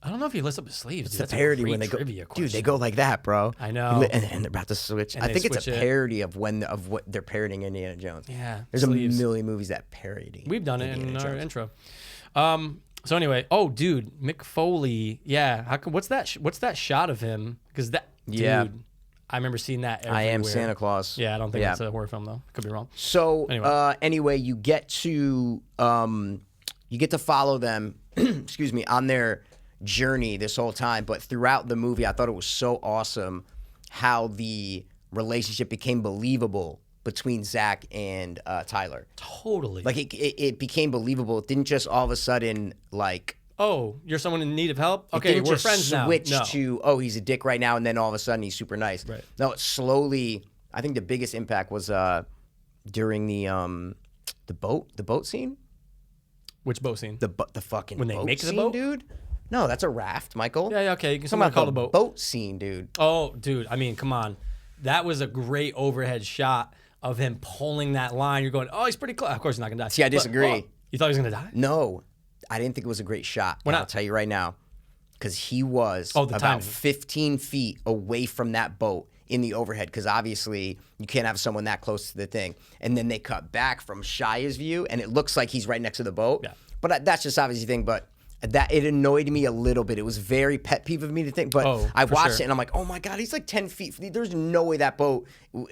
I don't know if he lifts up his sleeves. Dude. It's That's a parody a great when they go. trivia Dude, question. they go like that, bro. I know. And they're about to switch. And I they think it's a switch it. parody of what they're parodying Indiana Jones. Yeah, There's sleeves. a million movies that parody. We've done it in Indiana our Jones. intro. So anyway, dude, Mick Foley. Yeah, how come? What's that shot of him? Because that. Yeah. Dude, I remember seeing that. Everywhere. I Am Santa Claus. Yeah, I don't think it's a horror film though. Could be wrong. So Anyway. you get to follow them, excuse me, on their journey this whole time. But throughout the movie, I thought it was so awesome how the relationship became believable between Zach and Tyler. Totally. Like it became believable. It didn't just all of a sudden like. Oh, you're someone in need of help? It Okay, didn't we're just friends now. switch No. to he's a dick right now, and then all of a sudden he's super nice. Right. No, it slowly. I think the biggest impact was during the boat scene. Which boat scene? The fucking When they boat make the scene, boat? dude. No, that's a raft, Michael. Yeah, okay. You can Talking somehow about call the it a boat. boat scene, dude. Oh, dude. I mean, come on. That was a great overhead shot of him pulling that line. You're going, he's pretty close. Of course, he's not gonna die. See, I disagree. You thought he was gonna die? No, I didn't think it was a great shot. Why and not? I'll tell you right now, because he was the about timing. 15 feet away from that boat in the overhead. Because obviously you can't have someone that close to the thing. And then they cut back from Shia's view, and it looks like he's right next to the boat. Yeah. But that's just obviously the thing. But that it annoyed me a little bit. It was very pet peeve of me to think. But I for watched sure. it and I'm like, oh my god, he's like 10 feet. There's no way that boat,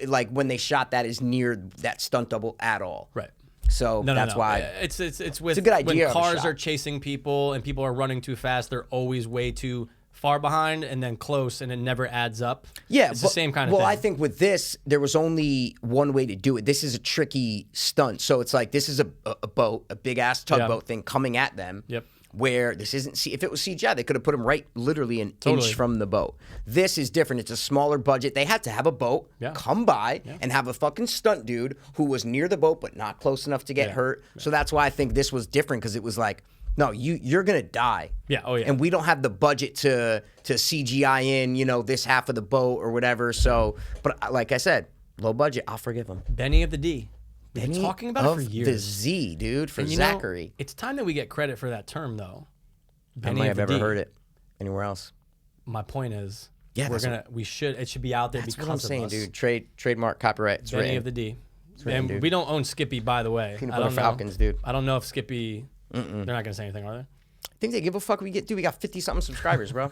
like when they shot that, is near that stunt double at all. Right. So that's why it's with a good idea when of a cars shot. are chasing people and people are running too fast. They're always way too far behind and then close, and it never adds up. Yeah, it's the same kind of thing. Well, I think with this, there was only one way to do it. This is a tricky stunt. So it's like this is a boat, a big ass tugboat thing coming at them. Yep. Where this isn't, if it was CGI, they could have put him right literally an Totally. inch from the boat. This is different. It's a smaller budget. They had to have a boat come by and have a fucking stunt dude who was near the boat but not close enough to get hurt. So that's why I think this was different, because it was like, no, you're gonna die. Yeah. Oh yeah. And we don't have the budget to CGI in, this half of the boat or whatever. So, but like I said, low budget, I'll forgive him. Benny of the D. We've been Benny talking about it for of years. the Z, dude, for And Zachary. it's time that we get credit for that term, though. I Benny might of have the ever D. heard it anywhere else. My point is, Yeah, it should be out there That's because what I'm saying, of us. dude. Trademark, copyright. It's Benny written. of the D. And dude. we don't own Skippy, by the way. Peanut I butter don't know. Falcons, dude. I don't know if Skippy. They're not gonna say anything, are they? I think they give a fuck. We got 50-something subscribers, bro.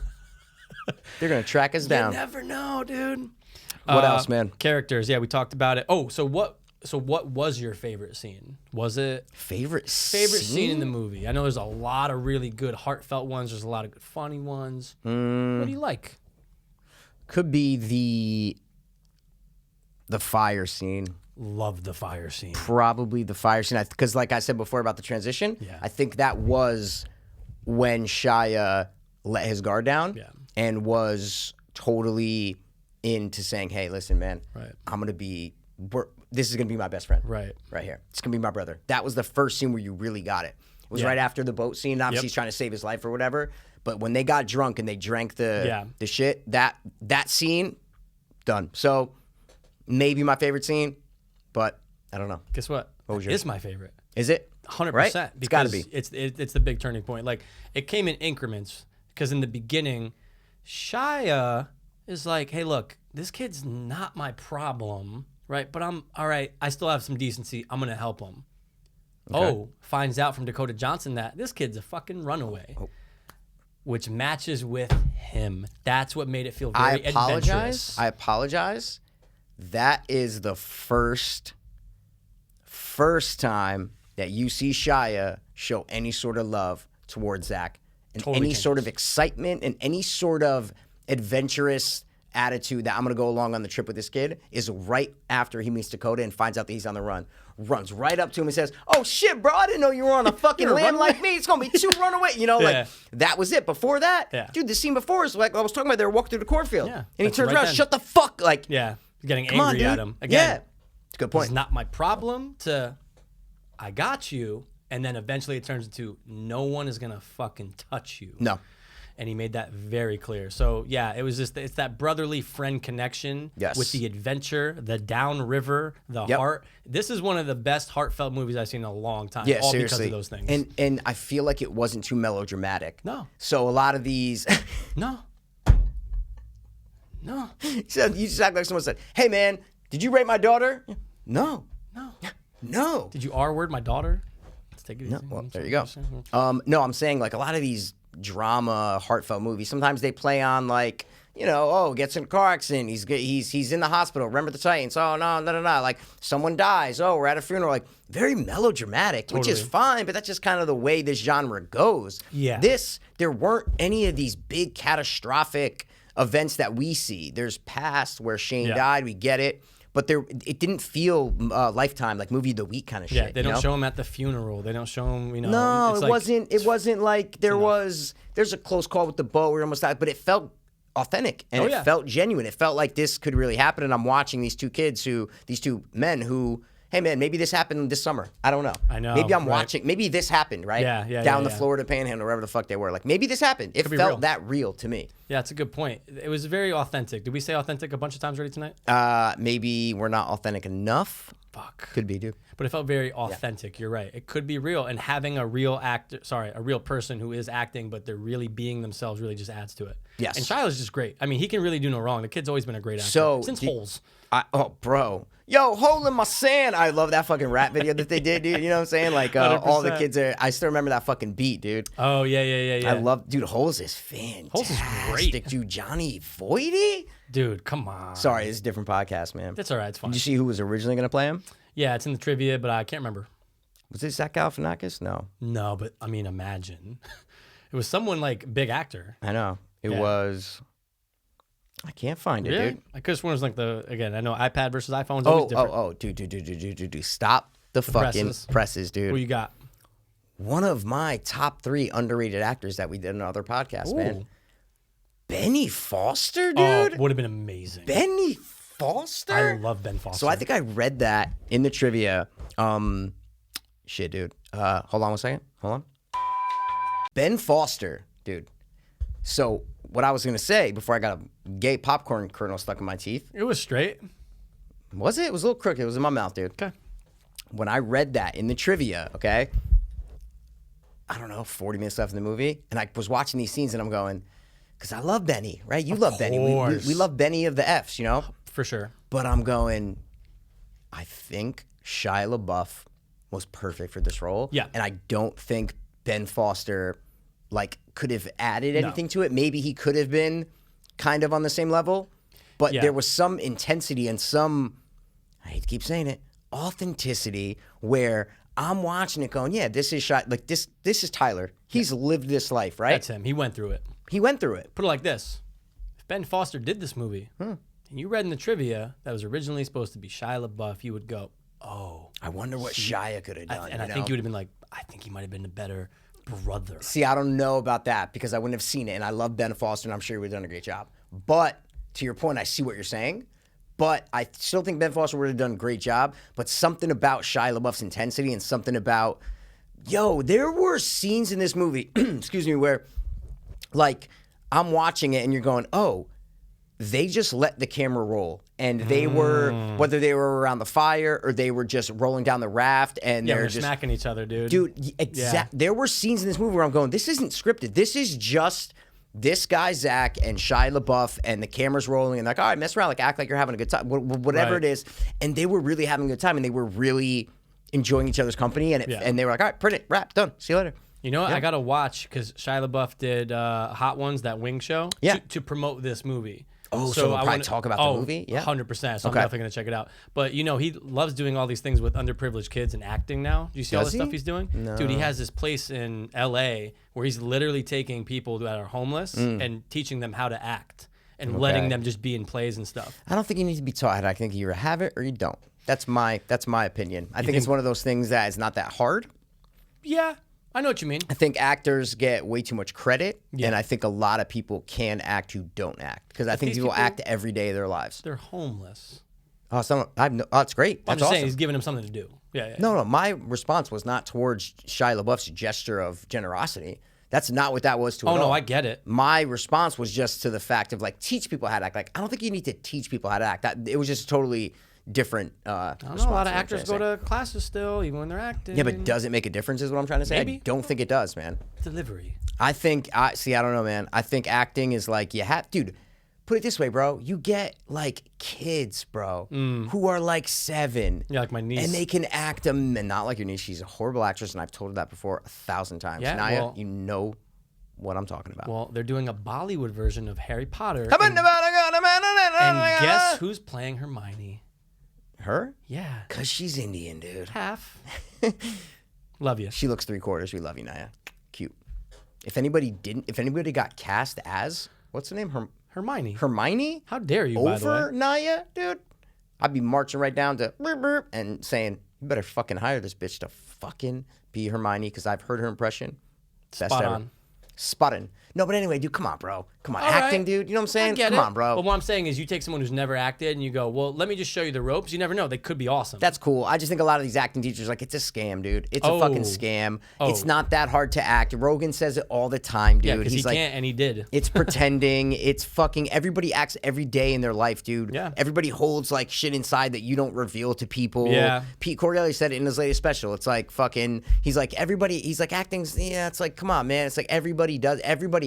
They're gonna track us down. You never know, dude. What else, man? Characters. Yeah, we talked about it. Oh, so what was your favorite scene? Was it Favorite scene in the movie? I know there's a lot of really good heartfelt ones. There's a lot of good funny ones. What do you like? Could be the fire scene. Love the fire scene. Probably the fire scene, because like I said before about the transition, Yeah. I think that was when Shia let his guard down and was totally into saying, "Hey, listen, man, Right. this is gonna be my best friend, Right. right here. It's gonna be my brother." That was the first scene where you really got it. It was Yeah. right after the boat scene. Obviously, he's trying to save his life or whatever. But when they got drunk and they drank the shit, that scene, done. So maybe my favorite scene, but I don't know. Guess what? was It's my favorite. Is it? 100%. Right? It's gotta be. It's the big turning point. Like, it came in increments because in the beginning, Shia is like, "Hey, look, this kid's not my problem, right? But I'm all right. I still have some decency. I'm gonna help him." Okay. Oh, finds out from Dakota Johnson that this kid's a fucking runaway, which matches with him. That's what made it feel very adventurous. I apologize. That is the first time that you see Shia show any sort of love towards Zach and Totally any sort of excitement and any sort of adventurous attitude that I'm going to go along on the trip with this kid is right after he meets Dakota and finds out that he's on the run. Runs right up to him and says, "Oh shit, bro, I didn't know you were on a fucking lamb like me. It's going to be 2 runaway." You know, like that was it. Before that, dude, the scene before is like I was talking about. They were walking through the cornfield and he turns around, "Shut the fuck!" Like, he's getting come angry on, at dude. him again. It's a good point. It's not my problem to, I got you. And then eventually it turns into, no one is going to fucking touch you. No. And he made that very clear. So, yeah, it was just, it's that brotherly friend connection with the adventure, the downriver, the heart. This is one of the best heartfelt movies I've seen in a long time. Yeah, all seriously. because of those things. And I feel like it wasn't too melodramatic. No. So a lot of these. No. So you just act like someone said, "Hey, man, did you rape my daughter?" No. No. Did you R-word my daughter? Let's take it easy. No. Well, there you go. No, I'm saying like a lot of these drama, heartfelt movies, sometimes they play on like, you know, gets in a car accident, he's in the hospital, remember the Titans, like someone dies, we're at a funeral, like very melodramatic, which is fine, but that's just kind of the way this genre goes. Yeah. There weren't any of these big catastrophic events that we see. There's past where Shane died, we get it. But it didn't feel Lifetime, like movie of the week kind of shit. Yeah, they don't show him at the funeral. They don't show him, you know. No, it's it wasn't like there's a close call with the boat where he almost died, but it felt authentic and it felt genuine. It felt like this could really happen. And I'm watching these two men who, hey man, maybe this happened this summer. I don't know. I know. Maybe I'm watching. Maybe this happened, right? Down the Florida Panhandle, wherever the fuck they were. Like maybe this happened. It felt that real to me. Yeah, it's a good point. It was very authentic. Did we say authentic a bunch of times already tonight? Maybe we're not authentic enough. Fuck. Could be, dude. But it felt very authentic. You're right. It could be real, and having a real person who is acting, but they're really being themselves, really just adds to it. Yes. And Shiloh's just great. I mean, he can really do no wrong. The kid's always been a great actor. Since Holes. Bro. Yo, hole in my sand. I love that fucking rap video that they did, dude. You know what I'm saying? Like, all the kids are. I still remember that fucking beat, dude. Oh, yeah. I love, dude, Holes is fantastic. Holes is great. Dude, Johnny Voighty? Dude, come on. Sorry, it's a different podcast, man. That's all right. It's fine. Did you see who was originally going to play him? Yeah, it's in the trivia, but I can't remember. Was it Zach Galifianakis? No. No, but I mean, imagine. It was someone like big actor. I know. It was. I can't find it, dude. I could have sworn it was like again, I know iPad versus iPhone is always different. Dude. Stop the fucking presses, dude. Who you got? One of my top 3 underrated actors that we did in another podcast, man. Benny Foster, dude. Would have been amazing. Benny Foster? I love Ben Foster. So I think I read that in the trivia. Shit, dude. Hold on 1 second. Hold on. Ben Foster, dude. So what I was going to say before I got a gay popcorn kernel stuck in my teeth. It was straight. Was it? It was a little crooked. It was in my mouth, dude. Okay. When I read that in the trivia, okay, I don't know, 40 minutes left in the movie, and I was watching these scenes and I'm going, because I love Benny, right? You love Benny. We love Benny of the Fs, you know? For sure. But I'm going, I think Shia LaBeouf was perfect for this role. Yeah. And I don't think Ben Foster like could have added anything to it. Maybe he could have been kind of on the same level, but there was some intensity and some, I hate to keep saying it, authenticity where I'm watching it going, yeah, this is Shia, like this is Tyler. He's lived this life, right? That's him. He went through it. He went through it. Put it like this. If Ben Foster did this movie, and you read in the trivia that was originally supposed to be Shia LaBeouf, you would go, oh. I wonder what Shia could have done. I think you would have been like, I think he might have been a better brother. See, I don't know about that because I wouldn't have seen it, and I love Ben Foster, and I'm sure he would have done a great job. But to your point, I see what you're saying. But I still think Ben Foster would have done a great job. But something about Shia LaBeouf's intensity and something about, there were scenes in this movie, excuse me, where, like, I'm watching it and you're going, oh, they just let the camera roll. And they were, whether they were around the fire or they were just rolling down the raft and they're just smacking each other, dude. Dude, there were scenes in this movie where I'm going, this isn't scripted. This is just this guy, Zach, and Shia LaBeouf, and the camera's rolling, and like, all right, mess around, like, act like you're having a good time, whatever it is. And they were really having a good time, and they were really enjoying each other's company, and and they were like, all right, print it, wrap, done, see you later. You know what? I got to watch, because Shia LaBeouf did Hot Ones, that wing show, to promote this movie. Oh, so we'll probably talk about the movie? Yeah, 100%. So I'm definitely going to check it out. But, he loves doing all these things with underprivileged kids and acting now. Do you see all the stuff he's doing? No. Dude, he has this place in L.A. where he's literally taking people that are homeless and teaching them how to act and letting them just be in plays and stuff. I don't think you need to be taught. I think you either have it or you don't. That's my opinion. I think it's one of those things that is not that hard. Yeah. I know what you mean. I think actors get way too much credit, and I think a lot of people can act who don't act because I think people act every day of their lives. They're homeless. Oh, that's great. That's I'm just awesome. saying he's giving them something to do. Yeah. No. My response was not towards Shia LaBeouf's gesture of generosity. That's not what that was to. Oh no, I get it. My response was just to the fact of like teach people how to act. Like I don't think you need to teach people how to act. It was just totally different. I don't know. A lot of actors go to classes still, even when they're acting. Yeah, but does it make a difference? Is what I'm trying to say. Maybe. I don't think it does, man. Delivery. I don't know, man. I think acting is like dude. Put it this way, bro. You get like kids, bro, who are like 7. Yeah, like my niece. And they can act and not like your niece. She's a horrible actress, and I've told her that before 1,000 times. Yeah, Naya, well, you know what I'm talking about. Well, they're doing a Bollywood version of Harry Potter. And guess who's playing Hermione? Her? Yeah. Because she's Indian, dude. Half. Love you. She looks 3/4. We love you, Naya. Cute. If anybody got cast as, what's her name? Hermione. Hermione? How dare you, by the way? Over Naya, dude? I'd be marching right down to burp, burp, and saying, you better fucking hire this bitch to fucking be Hermione because I've heard her impression. Best Spot ever. on. Spotting. No, but anyway, dude, come on, bro. Come on. All Acting, right. dude. You know what I'm saying? I get come it. on, bro. But what I'm saying is you take someone who's never acted and you go, well, let me just show you the ropes. You never know. They could be awesome. That's cool. I just think a lot of these acting teachers like, it's a scam, dude. It's a fucking scam. It's not that hard to act. Rogan says it all the time, dude. Yeah, because he like, can't, and he did. It's pretending. It's fucking, everybody acts every day in their life, dude. Yeah. Everybody holds like shit inside that you don't reveal to people. Yeah. Pete Corelli said it in his latest special. It's like fucking, he's like acting's, it's like, come on, man. It's like everybody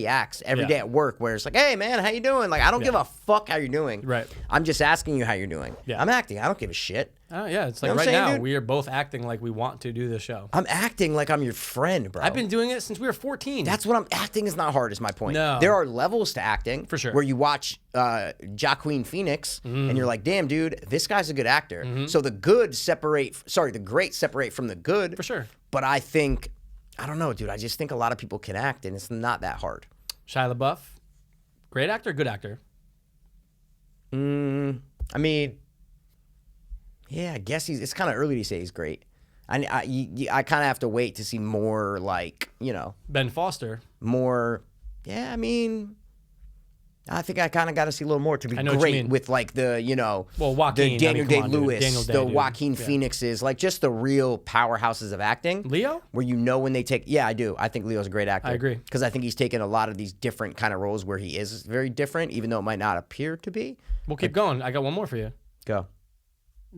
acts every day at work where it's like, hey, man, how you doing? Like, I don't give a fuck how you're doing. Right. I'm just asking you how you're doing. Yeah. I'm acting. I don't give a shit. Oh, yeah. It's like You know what right I'm saying, now, dude? we are both acting like we want to do this show. I'm acting like I'm your friend, bro. I've been doing it since we were 14. That's what acting is not hard, is my point. No. There are levels to acting. For sure. Where you watch Joaquin Phoenix and you're like, damn, dude, this guy's a good actor. So the great separate from the good. For sure. But I don't know, dude. I just think a lot of people can act and it's not that hard. Shia LaBeouf, great actor, good actor? I mean, yeah, I guess it's kind of early to say he's great. I kind of have to wait to see more, like, Ben Foster. more. Yeah, I mean, I think I kind of got to see a little more to be great with like the, Well, Joaquin, the Daniel Day-Lewis, Daniel Day, the dude. Joaquin Phoenixes, like just the real powerhouses of acting. Leo? Where when they take, yeah, I do. I think Leo's a great actor. I agree. Because I think he's taken a lot of these different kind of roles where he is very different, even though it might not appear to be. We'll keep going. I got one more for you. Go.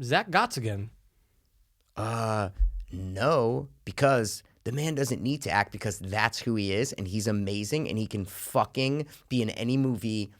Zach Gottsagen. No, because the man doesn't need to act because that's who he is, and he's amazing, and he can fucking be in any movie.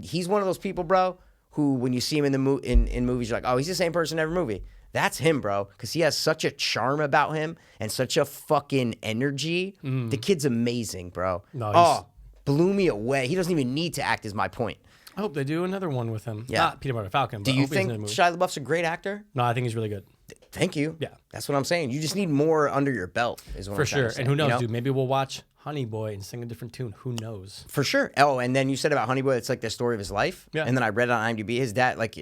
He's one of those people, bro, who, when you see him in the in movies, you're like, oh, he's the same person in every movie. That's him, bro, because he has such a charm about him and such a fucking energy. The kid's amazing, bro. No, blew me away. He doesn't even need to act, is my point. I hope they do another one with him. Yeah. Not Peanut Butter Falcon, but Do I you hope he's in think a movie. Shia LaBeouf's a great actor? No, I think he's really good. Thank you. Yeah. That's what I'm saying. You just need more under your belt, is what For I'm trying sure. to say, And who knows, you know? dude? Maybe we'll watch Honey Boy and sing a different tune. Who knows? For sure. Oh, and then you said about Honey Boy, it's like the story of his life. Yeah. And then I read it on IMDb. His dad, like,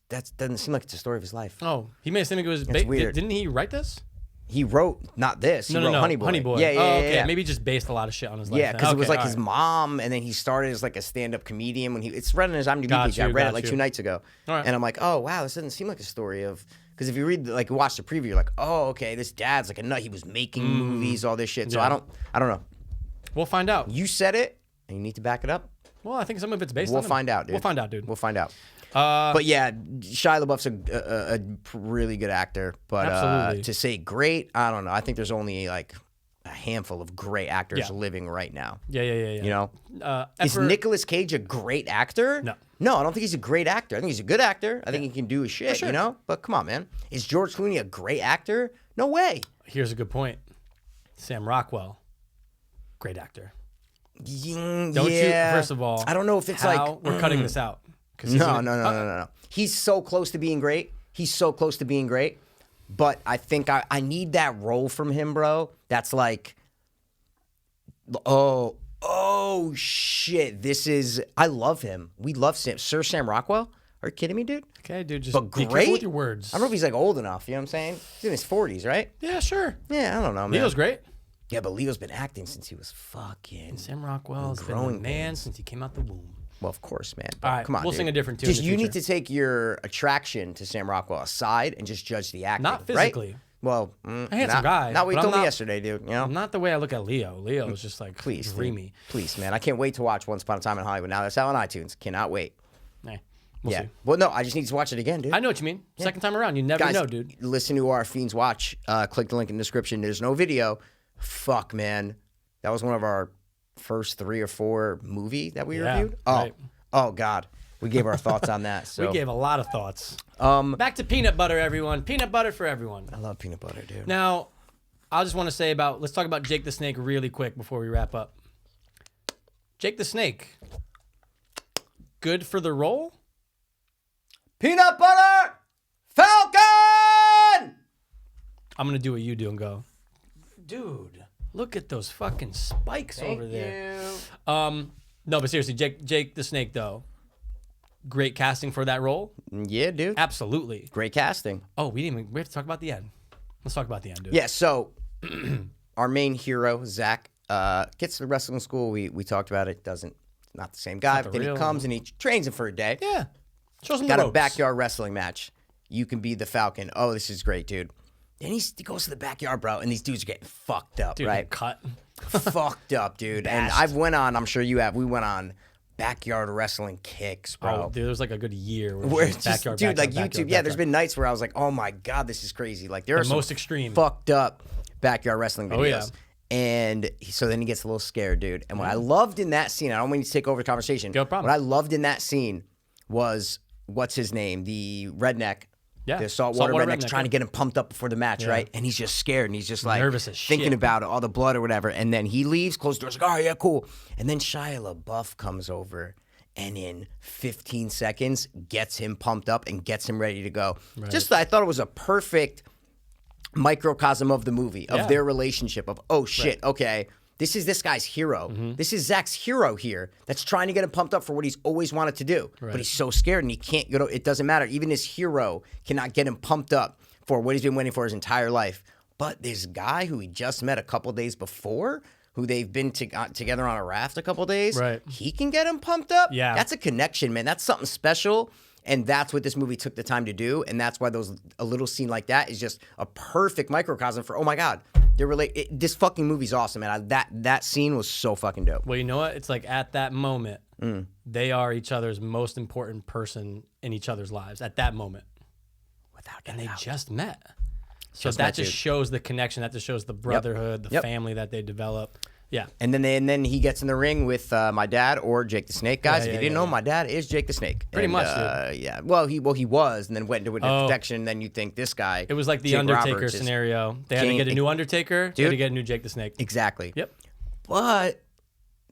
that doesn't seem like it's the story of his life. Oh, he made it seem like it was weird. Didn't he write this? He wrote not this. He wrote Honey Boy. Honey Boy. Yeah, yeah, oh, yeah, okay. yeah. Maybe he just based a lot of shit on his life. Yeah, because then. it was Okay, like his all right. mom, and then he started as like a stand-up comedian when it's read on his IMDb Got page. I you, read got it like you. 2 nights ago, All right. and I'm like, oh wow, this doesn't seem like a story of. Because if you read, like, watch the preview, you're like, oh, okay, this dad's like a nut. He was making movies, all this shit. So Yeah. I don't know. We'll find out. You said it, and you need to back it up. Well, I think some of it's based on We'll him. find out, dude. We'll find out, dude. We'll find out. But yeah, Shia LaBeouf's a really good actor. But Absolutely. to say great, I don't know. I think there's only like a handful of great actors Yeah. living right now. Yeah. You know, is Emperor- Nicolas Cage a great actor? No. I don't think he's a great actor. I think he's a good actor. I think he can do his shit, sure. you know? But come on, man. Is George Clooney a great actor? No way. Here's a good point. Sam Rockwell, great actor. Don't Don't you? First of all, I don't know if it's how like we're cutting this out. 'Cause he's No. in- He's so close to being great. He's so close to being great. But I think I need that role from him, bro. That's like, oh shit. I love him. We love Sir Sam Rockwell. Are you kidding me, dude? Okay, dude. Just But be great. careful with your words. I don't know if he's like old enough. You know what I'm saying? He's in his 40s, right? Yeah, sure. Yeah, I don't know, man. Leo's great. Yeah, but Leo's been acting since he was fucking. Sam Rockwell's been a growing man since he came out the womb. Well, of course, man. But All right, come on, we'll dude. sing a different tune. Just in the you need future. to take your attraction to Sam Rockwell aside and just judge the acting. Not physically. Right? Well, A handsome guy. Not what you but told I'm me not- yesterday, dude. You know. Not the way I look at Leo. Leo is just like Please, dude. dreamy. Please, man. I can't wait to watch Once Upon a Time in Hollywood. Now that's out on iTunes. Cannot wait. Hey, we'll Yeah. see. Well, no, I just need to watch it again, dude. I know what you mean. Second time around, you never Guys, know, dude. listen to our Fiends Watch. Click the link in the description. There's no video. Fuck, man. That was one of our first 3 or 4 movie that we Yeah, reviewed. right. Oh, God. We gave our thoughts on that. So We gave a lot of thoughts. Back to peanut butter, everyone. Peanut butter for everyone. I love peanut butter, dude. Now, I just want to say let's talk about Jake the Snake really quick before we wrap up. Jake the Snake, good for the role? Peanut butter Falcon! I'm going to do what you do and go, dude, look at those fucking spikes over there. No, but seriously, Jake the Snake, though, great casting for that role? Yeah, dude. Absolutely. Great casting. Oh, we have to talk about the end. Let's talk about the end, dude. Yeah, so our main hero, Zach, gets to the wrestling school. We talked about it. Not the same guy, but then he real- comes and he trains him for a day. Yeah. Shows him Got the a ropes. backyard wrestling match. You can be the Falcon. Oh, this is great, dude. Then he goes to the backyard, bro, and these dudes are getting fucked up, Dude, right? cut. Fucked up, dude. And Bashed. I've went on, I'm sure you have, we went on backyard wrestling kicks, bro. Oh, dude, there was like a good year Where it's it's just just, backyard, dude, like backyard, YouTube. backyard, Yeah, there's backyard. been nights where I was like, oh my God, this is crazy. Like, there are some most extreme. fucked up backyard wrestling videos. Oh, yeah. And so then he gets a little scared, dude. And what I loved in that scene, I don't mean to take over the conversation. No problem. What I loved in that scene was, what's his name? The redneck. Yeah. The saltwater redneck's redneck, trying yeah. to get him pumped up before the match, right? And he's just scared and he's just like Nervous as thinking shit. about it, all the blood or whatever. And then he leaves, closed doors, like, oh yeah, cool. And then Shia LaBeouf comes over and in 15 seconds gets him pumped up and gets him ready to go. Just I thought it was a perfect microcosm of the movie, of Yeah. their relationship, of oh shit, okay. This is this guy's hero. Mm-hmm. This is Zach's hero here that's trying to get him pumped up for what he's always wanted to do. But he's so scared and he can't get it doesn't matter. Even his hero cannot get him pumped up for what he's been waiting for his entire life. But this guy who he just met a couple days before, who they've been together on a raft a couple days, Right. he can get him pumped up. Yeah. That's a connection, man. That's something special. And that's what this movie took the time to do. And that's why a little scene like that is just a perfect microcosm for, oh my God, this fucking movie's awesome, man. That scene was so fucking dope. Well, you know what? It's like at that moment, Mm. they are each other's most important person in each other's lives at that moment. Without And they doubt. just met. So Just that met, just dude. shows the connection. That just shows the brotherhood, the Yep. family that they develop. Yeah. And then he gets in the ring with my dad or Jake the Snake. Guys, if you didn't know, my dad is Jake the Snake. Pretty much, dude. Yeah. Well, he was, and then went into a different protection. And then you think this guy. It was like the Jake Undertaker Roberts, scenario. They had to get a new Undertaker. They had to get a new Jake the Snake. Exactly. Yep. But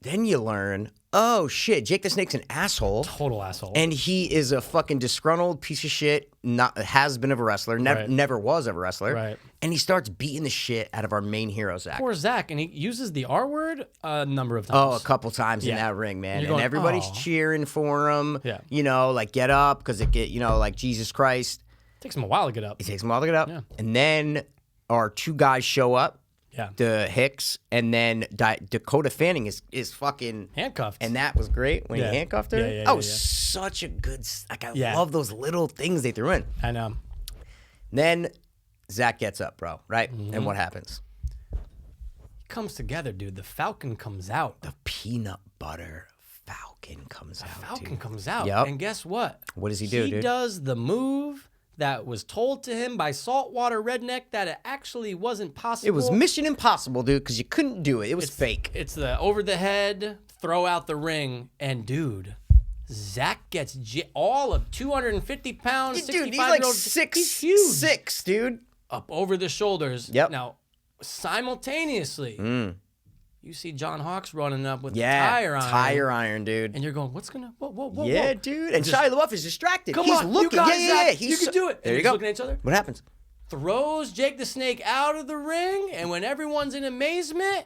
then you learn, oh shit, Jake the Snake's an asshole. Total asshole. And he is a fucking disgruntled piece of shit. Has been of a wrestler. Never was of a wrestler. Right. And he starts beating the shit out of our main hero, Zach. Poor Zach, and he uses the R word a number of Oh, times. a couple times in that ring, man. Going, everybody's cheering for him. Yeah. You know, like get up because like Jesus Christ. Takes him a while to get up. It takes him a while to get up. Yeah. And then our two guys show up. Yeah. The Hicks, and then Dakota Fanning is fucking handcuffed. And that was great when he handcuffed her. Yeah, that was such a good. Like I love those little things they threw in. I know. Then Zach gets up, bro. Right, Mm-hmm. and what happens? It comes together, dude. The Falcon comes out. The peanut butter Falcon comes out. Falcon dude. comes out. Yep. And guess what? What does he do, dude? He does the move that was told to him by Saltwater Redneck that it actually wasn't possible. It was Mission Impossible, dude, because you couldn't do it. It was fake. It's the over the head, throw out the ring, and dude, Zach gets all of 250 pounds, Dude, he's like 65-year-old. He's huge. 6'6", dude. Up over the shoulders. Yep. Now, simultaneously, you see John Hawkes running up with the tire iron. Tire iron, dude. And you're going, what's gonna, whoa. Yeah, dude. And Shia LaBeouf is distracted. Come He's on, looking. you guys, yeah. you can do it. There and you go. Looking at each other. What happens? Throws Jake the Snake out of the ring, and when everyone's in amazement,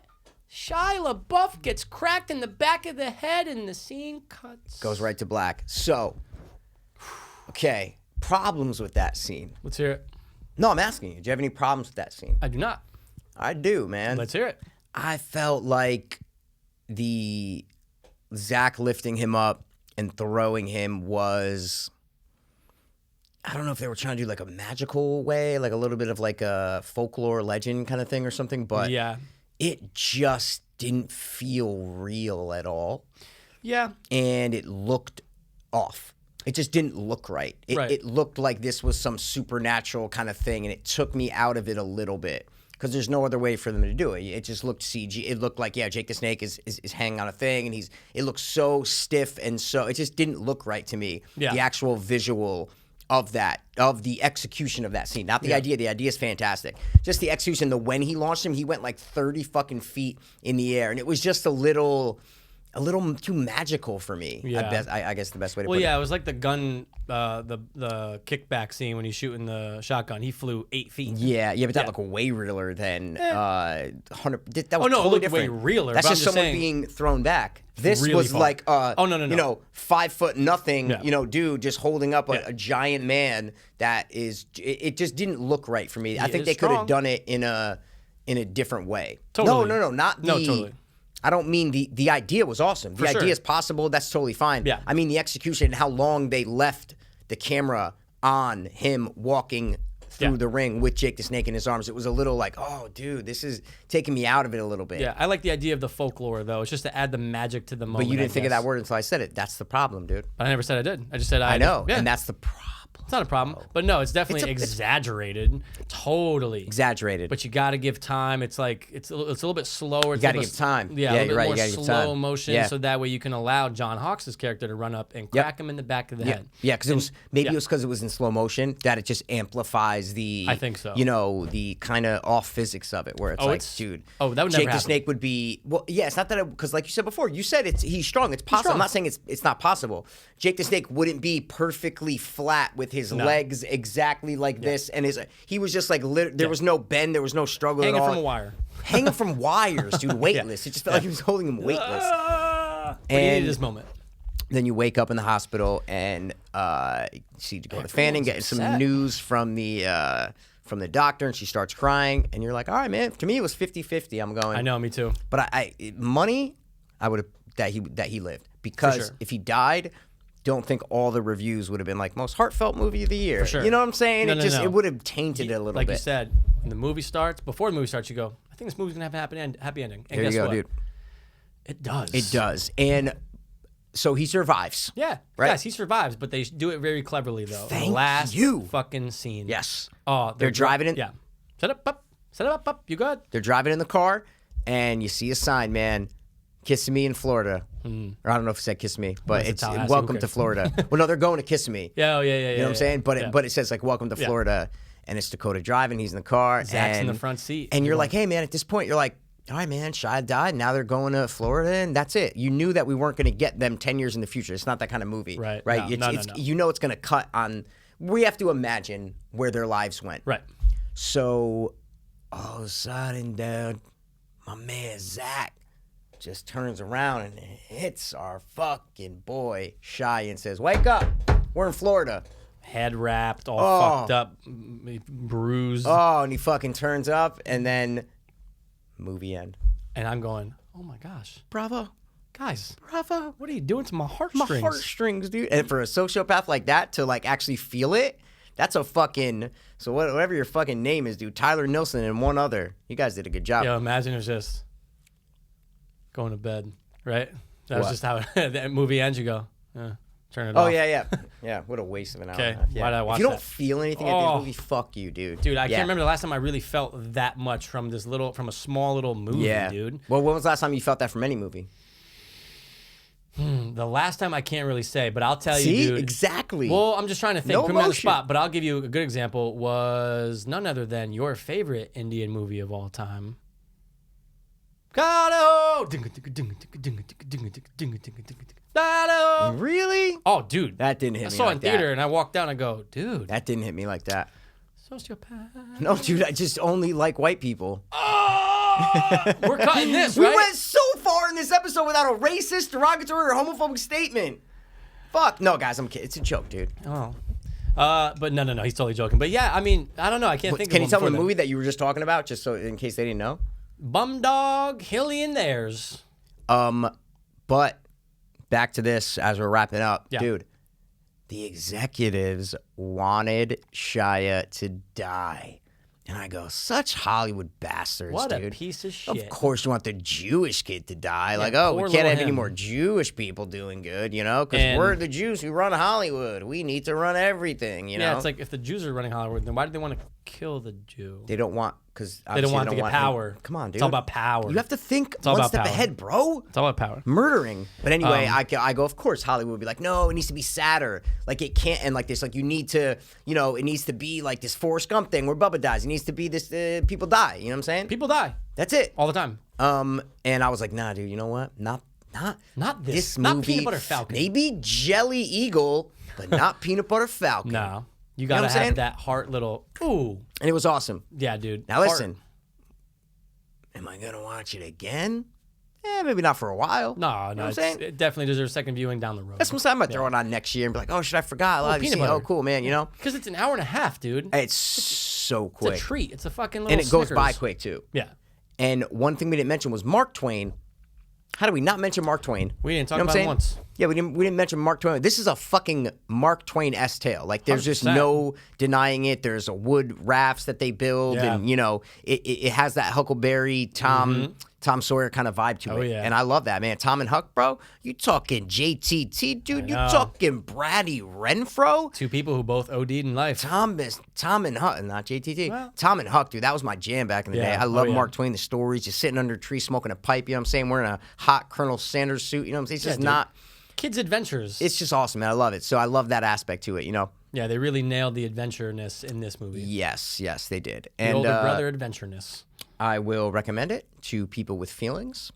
Shia LaBeouf gets cracked in the back of the head, and the scene cuts. Goes right to black. So, okay, problems with that scene. Let's hear it. No, I'm asking you. Do you have any problems with that scene? I do not. I do, man. Let's hear it. I felt like the Zach lifting him up and throwing him was, I don't know if they were trying to do like a magical way, like a little bit of like a folklore legend kind of thing or something, but Yeah. it just didn't feel real at all. Yeah. And it looked off. It just didn't look right. It looked like this was some supernatural kind of thing, and it took me out of it a little bit because there's no other way for them to do it. It just looked CG. It looked like, Jake the Snake is hanging on a thing, and it looks so stiff, and so it just didn't look right to me. Yeah. The actual visual of that, of the execution of that scene, not the idea. The idea is fantastic. Just the execution. When he launched him, he went like 30 fucking feet in the air, and it was just a little too magical for me. Yeah. I guess the best way to put Well, it. yeah, it was like the gun, the kickback scene when he's shooting the shotgun. He flew 8 feet. Yeah, but that looked way realer than 100. That was Oh, no, it totally looked different. way realer, That's but I'm just just someone saying- being thrown back. This really was far. like, Oh, no. 5 foot nothing, Yeah. dude, just holding up a giant man. That is, it just didn't look right for me. I think is they could have strong. done it in a different way. Totally. No, not the. No, totally. I don't mean the idea was awesome. The For sure. idea is possible. That's totally fine. Yeah. I mean the execution and how long they left the camera on him walking through the ring with Jake the Snake in his arms. It was a little like, oh, dude, this is taking me out of it a little bit. Yeah, I like the idea of the folklore, though. It's just to add the magic to the moment. But you didn't think of guess. that word until I said it. That's the problem, dude. I never said I did. I just said I know. Yeah. And that's the problem. It's not a problem. But no, it's definitely exaggerated. Totally. Exaggerated. But you got to give time. It's like it's a little bit slower. You got to give time. Yeah, Yeah, a little you're bit right. more You got to give slow time. motion, Yeah. so that way you can allow John Hawkes' character to run up and crack him in the back of the head. Yeah, because it was it was because it was in slow motion that it just amplifies the. I think so. The kind of off physics of it, where it's dude. Oh, that would Jake never the happen. Snake would be it's not that because like you said before, you said he's strong. It's possible. I'm not saying it's not possible. Jake the Snake wouldn't be perfectly flat with his legs exactly like this, and he was just like there was no bend, there was no struggle Hanging at all. from a wire. Hanging from wires, dude, weightless. It just felt like he was holding him weightless. But he needed his moment. Then you wake up in the hospital and you see Dakota Fanning getting some upset. news from the doctor, and she starts crying, and you're like, all right, man. To me, it was 50-50. I'm going. I know, me too. But money, I would have that he lived because sure. if he died, don't think all the reviews would have been like most heartfelt movie of the year. For sure. You know what I'm saying? No, it would have tainted it a little like bit. you said, when the movie starts, before the movie starts, you go, I think this movie's gonna have a happy ending. And There guess you go, what? dude. It does. It does, and so he survives. Yeah, Right? Yes, he survives, but they do it very cleverly though. Thank the last you. fucking scene. Yes. Oh, They're driving in. Yeah. Set it up. You good? They're driving in the car, and you see a sign, man, Kissimmee in Florida. Or I don't know if it said Kissimmee, but it's Tallahassee, welcome who to cares? Florida. Well, no, they're going to Kissimmee. Yeah, yeah. You know what I'm saying? But it says like welcome to Florida, and it's Dakota driving. He's in the car. Zach's and, in the front seat. And you're like, hey man, at this point, you're like, all right, man, Shia died. Now they're going to Florida, and that's it. You knew that we weren't going to get them 10 years in the future. It's not that kind of movie, Right. Right? No, No. You know it's going to cut on. We have to imagine where their lives went. Right. So all of a sudden, dude, my man Zach just turns around and hits our fucking boy Shia and says, "Wake up, we're in Florida." Head wrapped, all fucked up, bruised. Oh, and he fucking turns up, and then movie end. And I'm going, oh my gosh. Bravo. Guys, Bravo. what are you doing to my My heartstrings? heartstrings, dude. And for a sociopath like that to like actually feel it, that's a fucking, so whatever your fucking name is, dude, Tyler Nilsson and one other, you guys did a good job. Yo, imagine it was just going to bed, right? That was What? just how that movie ends. You go, turn it Oh, off. yeah. What a waste of an hour. Okay, and a half. Yeah. why'd I watch If you don't that? feel anything at this movie, fuck you, dude. Dude, I Yeah. can't remember the last time I really felt that much from a small little movie, Yeah. dude. Well, when was the last time you felt that from any movie? The last time I can't really say, but I'll tell See? you, dude. Exactly. Well, I'm just trying to think. No Put me on the emotion. spot, but I'll give you a good example. Was none other than your favorite Indian movie of all time. Really? Oh, dude. That didn't hit I me saw it like in theater that. and I walked down and go, dude, That didn't hit me like that. sociopath. No, dude, I just only like white people. Oh, we're cutting this, We right? went so far in this episode without a racist, derogatory, or homophobic statement. Fuck. No, guys, I'm kidding. It's a joke, dude. Oh. But no, he's totally joking. But yeah, I mean, I don't know. I can't think Can of you tell one them the before movie that you were just talking about, just so in case they didn't know? Bum Dog, Hilly and Theirs. But back to this as we're wrapping up, Yeah. dude. The executives wanted Shia to die. And I go, such Hollywood bastards, What dude. a piece of shit. Of course you want the Jewish kid to die. Like, poor we can't little have any him. more Jewish people doing good, you know? Because And- we're the Jews who run Hollywood. We need to run everything, you know? Yeah, it's like if the Jews are running Hollywood, then why do they want to kill the Jew? They don't want, because They don't want to get power. Come on, dude. It's all about power. You have to think all one about step power. ahead, bro. It's all about power. Murdering. But anyway, I go, of course, Hollywood would be like, no, it needs to be sadder. Like, it can't end like this. Like, you need to, you know, it needs to be like this Forrest Gump thing where Bubba dies. It needs to be this, people die. You know what I'm saying? People die That's it. all the time. And I was like, nah, dude, you know what? Not this. movie. Not Peanut Butter Falcon. Maybe Jelly Eagle, but not Peanut Butter Falcon. No. You know got to what I'm saying? have that heart little, ooh. And it was awesome. Yeah, dude. Now listen, am I gonna watch it again? Maybe not for a while. No, You know what I'm it's, saying? it definitely deserves a second viewing down the road. That's what I'm gonna throw it on next year and be like, oh shit, I forgot. Have you peanut seen it? butter. Oh cool, man, you know? Because it's an hour and a half, dude. It's so It's quick. a treat. It's a fucking little And it goes Snickers. by quick too. Yeah. And one thing we didn't mention was Mark Twain. How do we not mention Mark Twain? We didn't talk You know what about I'm him once. saying? Yeah, we didn't mention Mark Twain. This is a fucking Mark Twain-esque tale. Like, there's just 100%. no denying it. There's a wood rafts that they build, Yeah. and you know, it has that Huckleberry Tom Sawyer kind of vibe to it. Oh, yeah. And I love that, man. Tom and Huck, bro. You talking JTT, dude? You know. talking Brady Renfro? Two people who both OD'd in life. Tom and Huck, not JTT. Well- Tom and Huck, dude, that was my jam back in the Yeah. day. I love Oh, yeah. Mark Twain, the stories, just sitting under a tree smoking a pipe, you know what I'm saying? Wearing a hot Colonel Sanders suit, you know what I'm saying? It's just dude. not, Kids' adventures. it's just awesome, man. I love it. So I love that aspect to it, you know? Yeah, they really nailed the adventureness in this movie. Yes, they did. The And older brother adventureness. I will recommend it to people with feelings,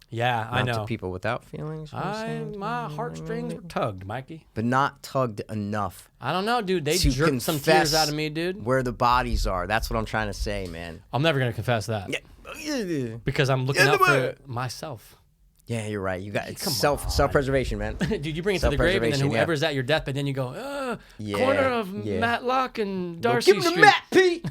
Yeah, I not know. to people without feelings. You know what I'm saying? My heartstrings were tugged, Mikey. But not tugged enough I don't know, dude. They to jerked some confess tears out of me, dude. where the bodies are. That's what I'm trying to say, man. I'm never gonna confess that Yeah. because I'm looking Yeah, out for but- myself. Yeah, you're right. You got it's Come self-preservation, man. Dude, you bring it to the grave, and then Self-preservation, yeah. whoever's at your deathbed, then you go, corner of yeah. Matlock and Darcy Give him the Street. Matt, Pete.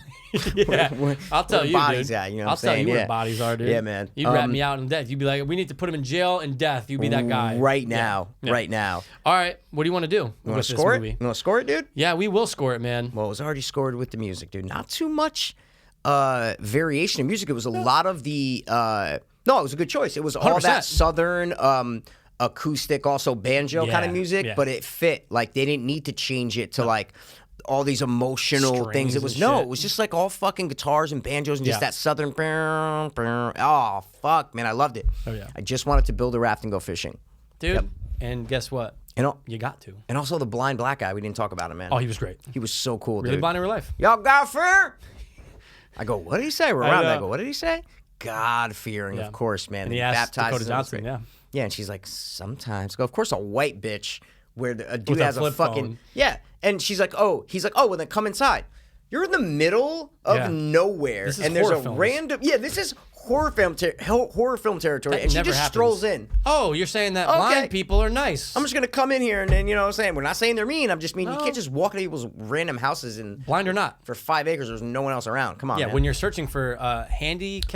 Yeah, I'll tell where you, bodies dude. at, you know what I'll I'm tell saying? you where Yeah. the bodies are, dude. Yeah, man. You'd rat me out in death. You'd be like, we need to put him in jail in death. You'd be that guy. Right now. Yeah. Right now. All right, what do you want to do You want with to this score it? movie? You want to score it, dude? Yeah, we will score it, man. Well, it was already scored with the music, dude. Not too much variation in music. It was a lot of the no, it was a good choice. It was all 100%. that southern acoustic, also banjo kind Yeah, of music, yeah. but it fit. Like, they didn't need to change it to like all these emotional things. It was it was just like all fucking guitars and banjos and just that southern. Oh fuck, man, I loved it. Oh yeah. I just wanted to build a raft and go fishing, dude. Yep. And guess what? You got to. And also the blind black guy. We didn't talk about him, man. Oh, he was great. He was so cool, really dude. blind in real life. Y'all God fear? I go, what did he say? We're around that. I go, what did he say? God fearing, of course, man. And he asked Dakota baptizes Johnson, Yeah, and she's like, sometimes. I go, of course, a white bitch where a dude With a has a flip fucking phone. yeah, and she's like, he's like, well then come inside. You're in the middle of nowhere, This is and there's horror a films. random this is horror film territory, and she never just happens. strolls in. Oh, you're saying that blind people are nice. I'm just gonna come in here and then, you know what I'm saying? We're not saying they're mean. I'm just mean you can't just walk into people's random houses and blind or not. for 5 acres. There's no one else around. Come on, Yeah, man. when you're searching for a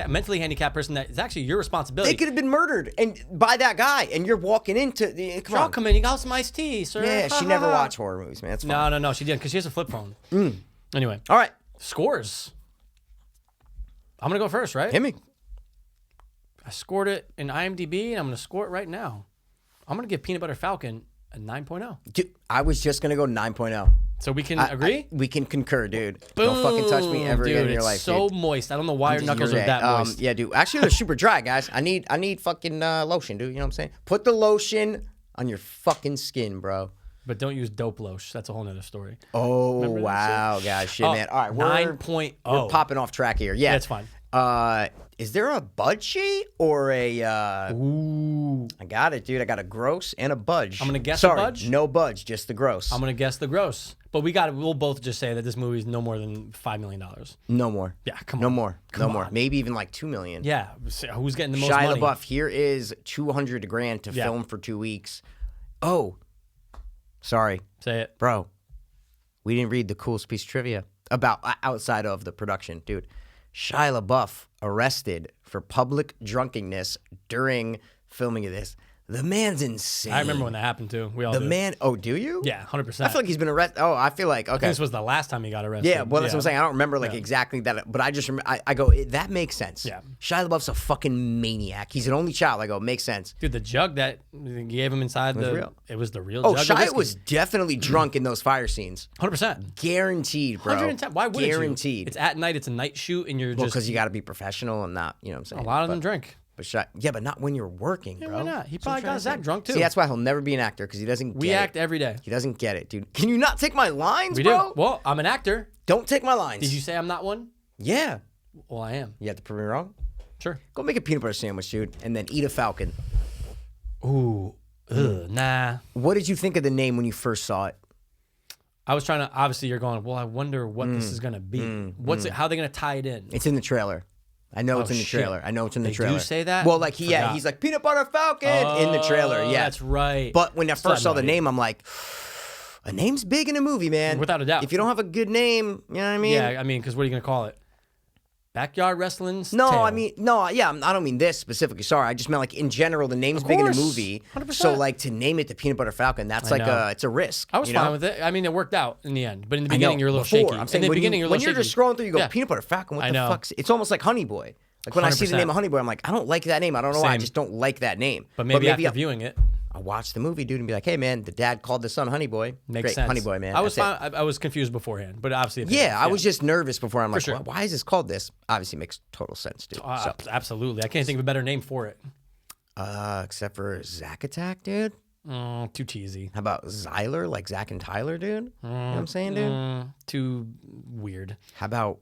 mentally handicapped person, that is actually your responsibility. They could have been murdered and by that guy, and you're walking into the. Come Y'all on, come in. You got some iced tea, sir. yeah. She never watched horror movies, man. It's fine. No, she didn't because she has a flip phone. Anyway, All right, scores. I'm gonna go first, right? hit me. I scored it in IMDb, and I'm gonna score it right now. I'm gonna give Peanut Butter Falcon a 9.0. Dude, I was just gonna go 9.0. So we can agree. We can concur, dude. Boom. Don't fucking touch me ever dude, again in your it's life. so dude. moist. I don't know why your knuckles You're are that moist. Yeah, dude. Actually, they're super dry, guys. I need fucking lotion, dude. You know what I'm saying? Put the lotion on your fucking skin, bro. But don't use dope lotion. That's a whole nother story. Oh Remember that wow, guys, shit, man. All right, we're 9.0. We're popping off track here. Yeah, That's fine. Is there a budge sheet or a? Ooh. I got it, dude. I got a gross and a budge. I'm gonna guess Sorry, a budge? no budge, just the gross. I'm gonna guess the gross. But we'll both just say that this movie is no more than $5 million. No more. Yeah, come No on. more. Come no more. on. Maybe even like $2 million. Yeah. Who's getting the most Shia money? LaBeouf. Here is $200 grand to film for 2 weeks. Oh, sorry, Say it. bro. We didn't read the coolest piece of trivia about outside of the production, dude. Shia LaBeouf arrested for public drunkenness during filming of this. The man's insane. I remember when that happened too. We all do. man. Oh, do you? Yeah, 100%. I feel like he's been arrested. Oh, I feel like okay. I think this was the last time he got arrested. Yeah, well, that's what I'm saying. I don't remember exactly that, but I just remember. I go, that makes sense. Yeah. Shia LaBeouf's a fucking maniac. He's an only child. I go, makes sense. Dude, the jug that you gave him inside real. It was the real Oh, jug of Shia whiskey. was definitely drunk in those fire scenes. 100%. Guaranteed, bro. 110. Why wouldn't Guaranteed. you? It's at night. It's a night shoot, and you're Well, just because you got to be professional and not, you know what I'm saying? a lot of them drink. But yeah, but not when you're working, bro. Why not? He That's what I'm probably trying got to say. Zach drunk too. See, that's why he'll never be an actor because he doesn't We get act it. every day. He doesn't get it, dude. Can you not take my lines, We bro? do. Well, I'm an actor. Don't take my lines. Did you say I'm not one? Yeah. Well, I am. You have to prove me wrong? Sure. Go make a peanut butter sandwich, dude, and then eat a Falcon. Ooh. Nah. What did you think of the name when you first saw it? I was trying to. Obviously, you're going. Well, I wonder what this is gonna be. What's it? How are they gonna tie it in? It's in the trailer. I know it's in the shit. trailer. I know it's in the They trailer. do say that? Well, like Forgot. he's like peanut butter Falcon in the trailer. Yeah, That's right. But when I Still first have saw no the idea. name, I'm like, a name's big in a movie, man. Without a doubt. If you don't have a good name, you know what I mean? Yeah, I mean, because what are you gonna call it? Backyard wrestling's No, tale. I mean, no, yeah, I don't mean this specifically. Sorry, I just meant like in general, the name's big in a course. movie. 100%. So like to name it the Peanut Butter Falcon, that's I like know. it's a risk. I was you fine know? with it. I mean, it worked out in the end. But in the I know, beginning, you're a little before, shaky. I'm saying in the when beginning, you, you're a when little you're shaky. just scrolling through, you go Yeah. Peanut Butter Falcon. What I the know. fuck's? It's almost like Honey Boy. Like when I see the 100%. name of Honey Boy, I'm like, I don't like that name. I don't know why. I Same. just don't like that name. But maybe after I'll, viewing it, I'll watch the movie, dude, and be like, hey man, the dad called the son Honey Boy. makes Great, sense. Honey Boy, man. I was That's fine. I was confused beforehand, but obviously, it Yeah, I was just nervous before. I'm like, sure. why is this called this? Obviously, makes total sense, dude. So, Absolutely. I can't think of a better name for it. except for Zack Attack, dude. Too cheesy. How about Zyler, like Zack and Tyler, dude? You know what I'm saying, dude? Too weird. How about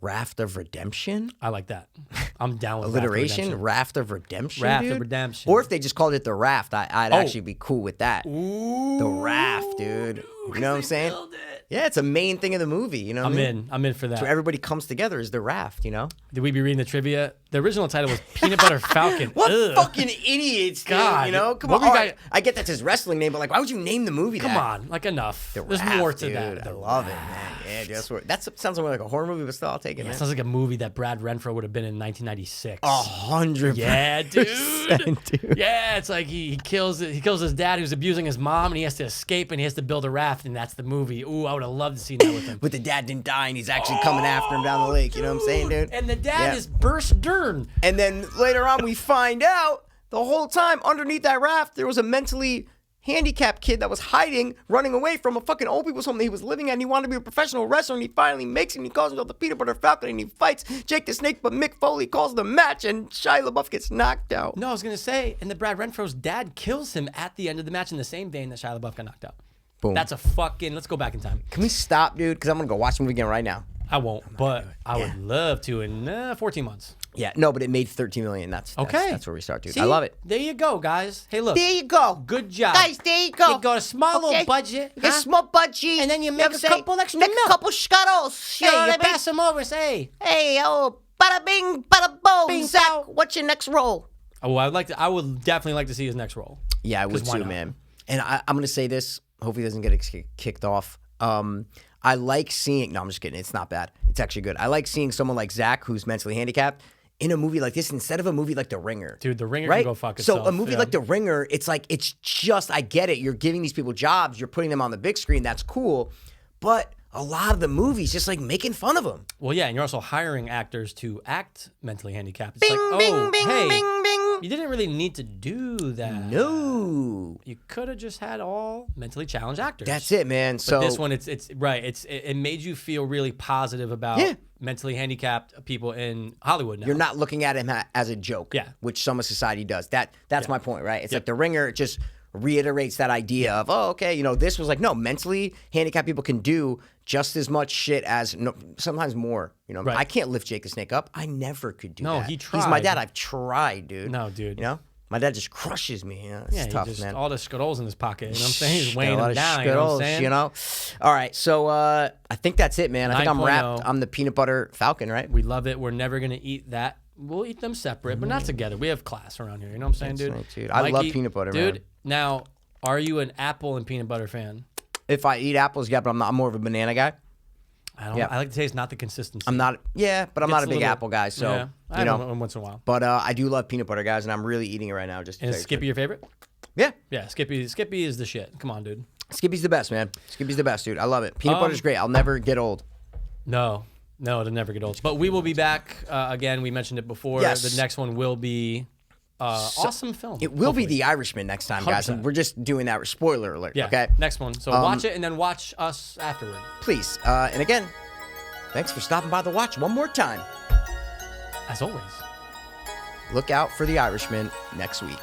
Raft of Redemption? I like that. I'm down with Alliteration? Raft of Redemption, Raft dude? of Redemption. Or if they just called it The Raft, I'd actually be cool with that. Ooh, The Raft, dude. You know what I'm saying? Killed it. Yeah, it's a main thing of the movie, you know what I mean? I'm in for that. So everybody comes together as the raft, you know? Did we be reading the trivia? The original title was Peanut Butter Falcon. What Ugh. fucking idiots, dude, God. you know? Come What on. we All right, got- I get that's his wrestling name, but like, why would you name the movie Come that? on, like enough. The There's Raft, more to dude. that. I love it, man. Yeah, dude, that sounds more like a horror movie, but still, I'll take it, It man. sounds like a movie that Brad Renfro would have been in 1996. 100%. Yeah, dude. dude. Yeah, it's like he kills his dad who's abusing his mom, and he has to escape, and he has to build a raft, and that's the movie. Ooh, I would have loved to see that with him. But the dad didn't die, and he's actually coming after him down the lake. You know what I'm saying, dude? And the dad Yeah. is Burst Dern. And then later on, we find out the whole time underneath that raft, there was a mentally handicapped kid that was hiding, running away from a fucking old people's home that he was living at, and he wanted to be a professional wrestler, and he finally makes it, and he calls himself the Peanut Butter Falcon, and he fights Jake the Snake, but Mick Foley calls the match, and Shia LaBeouf gets knocked out. No, I was going to say, and the Brad Renfro's dad kills him at the end of the match in the same vein that Shia LaBeouf got knocked out. Boom. That's a fucking, let's go back in time. Can we stop, dude? Because I'm going to go watch the movie again right now. I won't, but I would love to in 14 months. Yeah, no, but it made $13 million. That's okay. That's where we start, dude. See, I love it. There you go, guys. Hey, look. There you go. Good job. Guys, there you go. You got a small little budget. You get a small budget. And then you make a couple extra make milk. a couple scuttles. You know what I mean? pass them over and say, hey, oh, bada bing, bada boom. Bing, Zach, bow. what's your next role? oh, I would definitely like to see his next role. Yeah, I would why too, not? man. And I'm going to say this. Hopefully it doesn't get kicked off. I like seeing... No, I'm just kidding. It's not bad. It's actually good. I like seeing someone like Zach, who's mentally handicapped, in a movie like this instead of a movie like The Ringer. Dude, The Ringer right? can go fuck itself. So a movie like The Ringer, it's like, it's just, I get it. You're giving these people jobs. You're putting them on the big screen. That's cool. But a lot of the movies just like making fun of them. Well, yeah, and you're also hiring actors to act mentally handicapped. It's Bing, like, bing, oh, bing, hey, bing, bing. you didn't really need to do that. No. You could have just had all mentally challenged actors. That's it, man. But So this one, it's right. It made you feel really positive about mentally handicapped people in Hollywood now. you're not looking at him as a joke, which some of society does. That's my point, right? It's like The Ringer, it just reiterates that idea of, oh, okay, you know, this was like, no, mentally handicapped people can do just as much shit as, sometimes more, you know. Right. I can't lift Jake the Snake up. I never could do that. No, he He's my tried. dad. I've tried, dude. No, dude. You know? My dad just crushes me. You know? It's tough, just man. all the scuttles in his pocket. You know what I'm saying? He's Got weighing a lot him of down. You know what I'm scuttles, saying? you know? All right, so I think that's it, man. I think I'm 9.0. wrapped. I'm the Peanut Butter Falcon, right? We love it. We're never gonna eat that. We'll eat them separate, but not together. We have class around here. You know what I'm saying, dude? Right, dude. I love peanut butter, dude, man. Now, are you an apple and peanut butter fan? If I eat apples, yeah, but I'm more of a banana guy. I don't. Yeah. I like to taste not the consistency. I'm not, but I'm Gets not a a big little- apple guy, so, Yeah, I you know. know once in a while. But I do love peanut butter, guys, and I'm really eating it right now. Just to And tell is you Skippy your favorite? the truth. Yeah. Yeah, Skippy is the shit. Come on, dude. Skippy's the best, man. Skippy's the best, dude. I love it. Peanut butter's great. I'll never get old. No, it'll never get old. But we will be back again. We mentioned it before. Yes. The next one will be awesome film. It will hopefully. be The Irishman next time, guys. 100%. And we're just doing that. Spoiler alert, Yeah, okay? next one. So watch it and then watch us afterward. Please. And again, thanks for stopping by the watch one more time. As always. Look out for The Irishman next week.